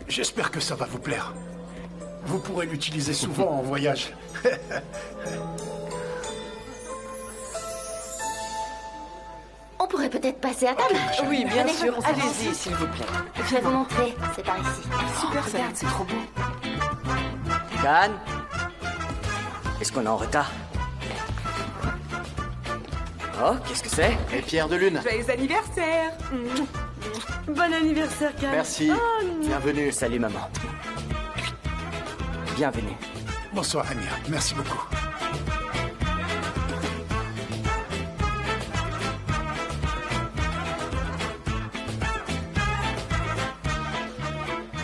J'espère que ça va vous plaire. Vous pourrez l'utiliser souvent en voyage. On pourrait peut-être passer à table. Oui, bien Venez, sûr. on s'avance. Allez-y, s'il vous plaît. Je vais vous montrer. C'est par ici. Super, regarde, c'est trop beau. Cannes, est-ce qu'on est en retard? Oh, qu'est-ce que c'est? Et pierre de lune. Joyeux anniversaire. Bon anniversaire, Cannes. Merci. Bienvenue. Salut, maman. Bienvenue. Bonsoir, Amir. Merci beaucoup.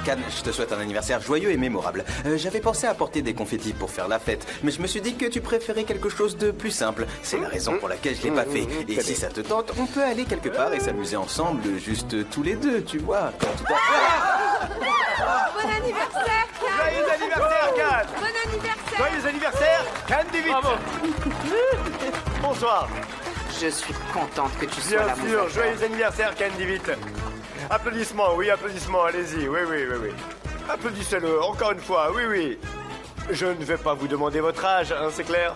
Cannes, je te souhaite un anniversaire joyeux et mémorable. J'avais pensé à apporter des confettis pour faire la fête, mais je me suis dit que tu préférais quelque chose de plus simple. C'est la raison pour laquelle je l'ai pas fait. Et si ça te tente, on peut aller quelque part et s'amuser ensemble, juste tous les deux, tu vois. Quand tout Bon anniversaire, Cannes! Joyeux anniversaire, Cannes! Bon anniversaire! Joyeux anniversaire, Cannes David! Bravo. Bonsoir. Je suis contente que tu sois Bien là, mon sûr, frère. joyeux anniversaire, Cannes David. Applaudissements, oui, applaudissements, allez-y, oui. Applaudissez-le, encore une fois, oui. Je ne vais pas vous demander votre âge, hein, c'est clair?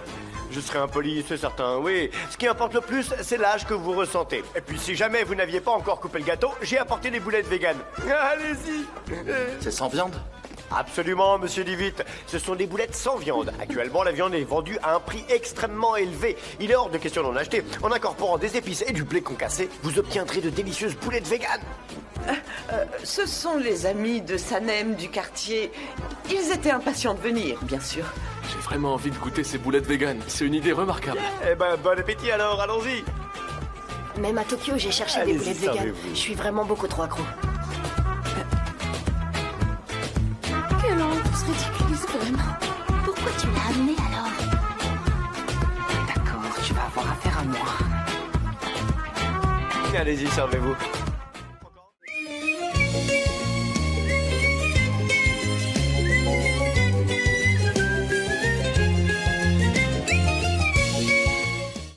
Je serai impoli, c'est certain, oui. Ce qui importe le plus, c'est l'âge que vous ressentez. Et puis, si jamais vous n'aviez pas encore coupé le gâteau, j'ai apporté des boulettes véganes. Allez-y. C'est sans viande? Absolument, monsieur Divitt. Ce sont des boulettes sans viande. Actuellement, la viande est vendue à un prix extrêmement élevé. Il est hors de question d'en acheter. En incorporant des épices et du blé concassé, vous obtiendrez de délicieuses boulettes véganes. Ce sont les amis de Sanem du quartier. Ils étaient impatients de venir, bien sûr. J'ai vraiment envie de goûter ces boulettes véganes. C'est une idée remarquable. Eh ben, bon appétit alors, allons-y. Même à Tokyo, j'ai cherché des Allez-y, boulettes véganes. servez-vous. Je suis vraiment beaucoup trop accro. Quelle honte, on se ridiculise vraiment. Pourquoi tu l'as amené alors? D'accord, tu vas avoir affaire à moi. Allez-y, servez-vous.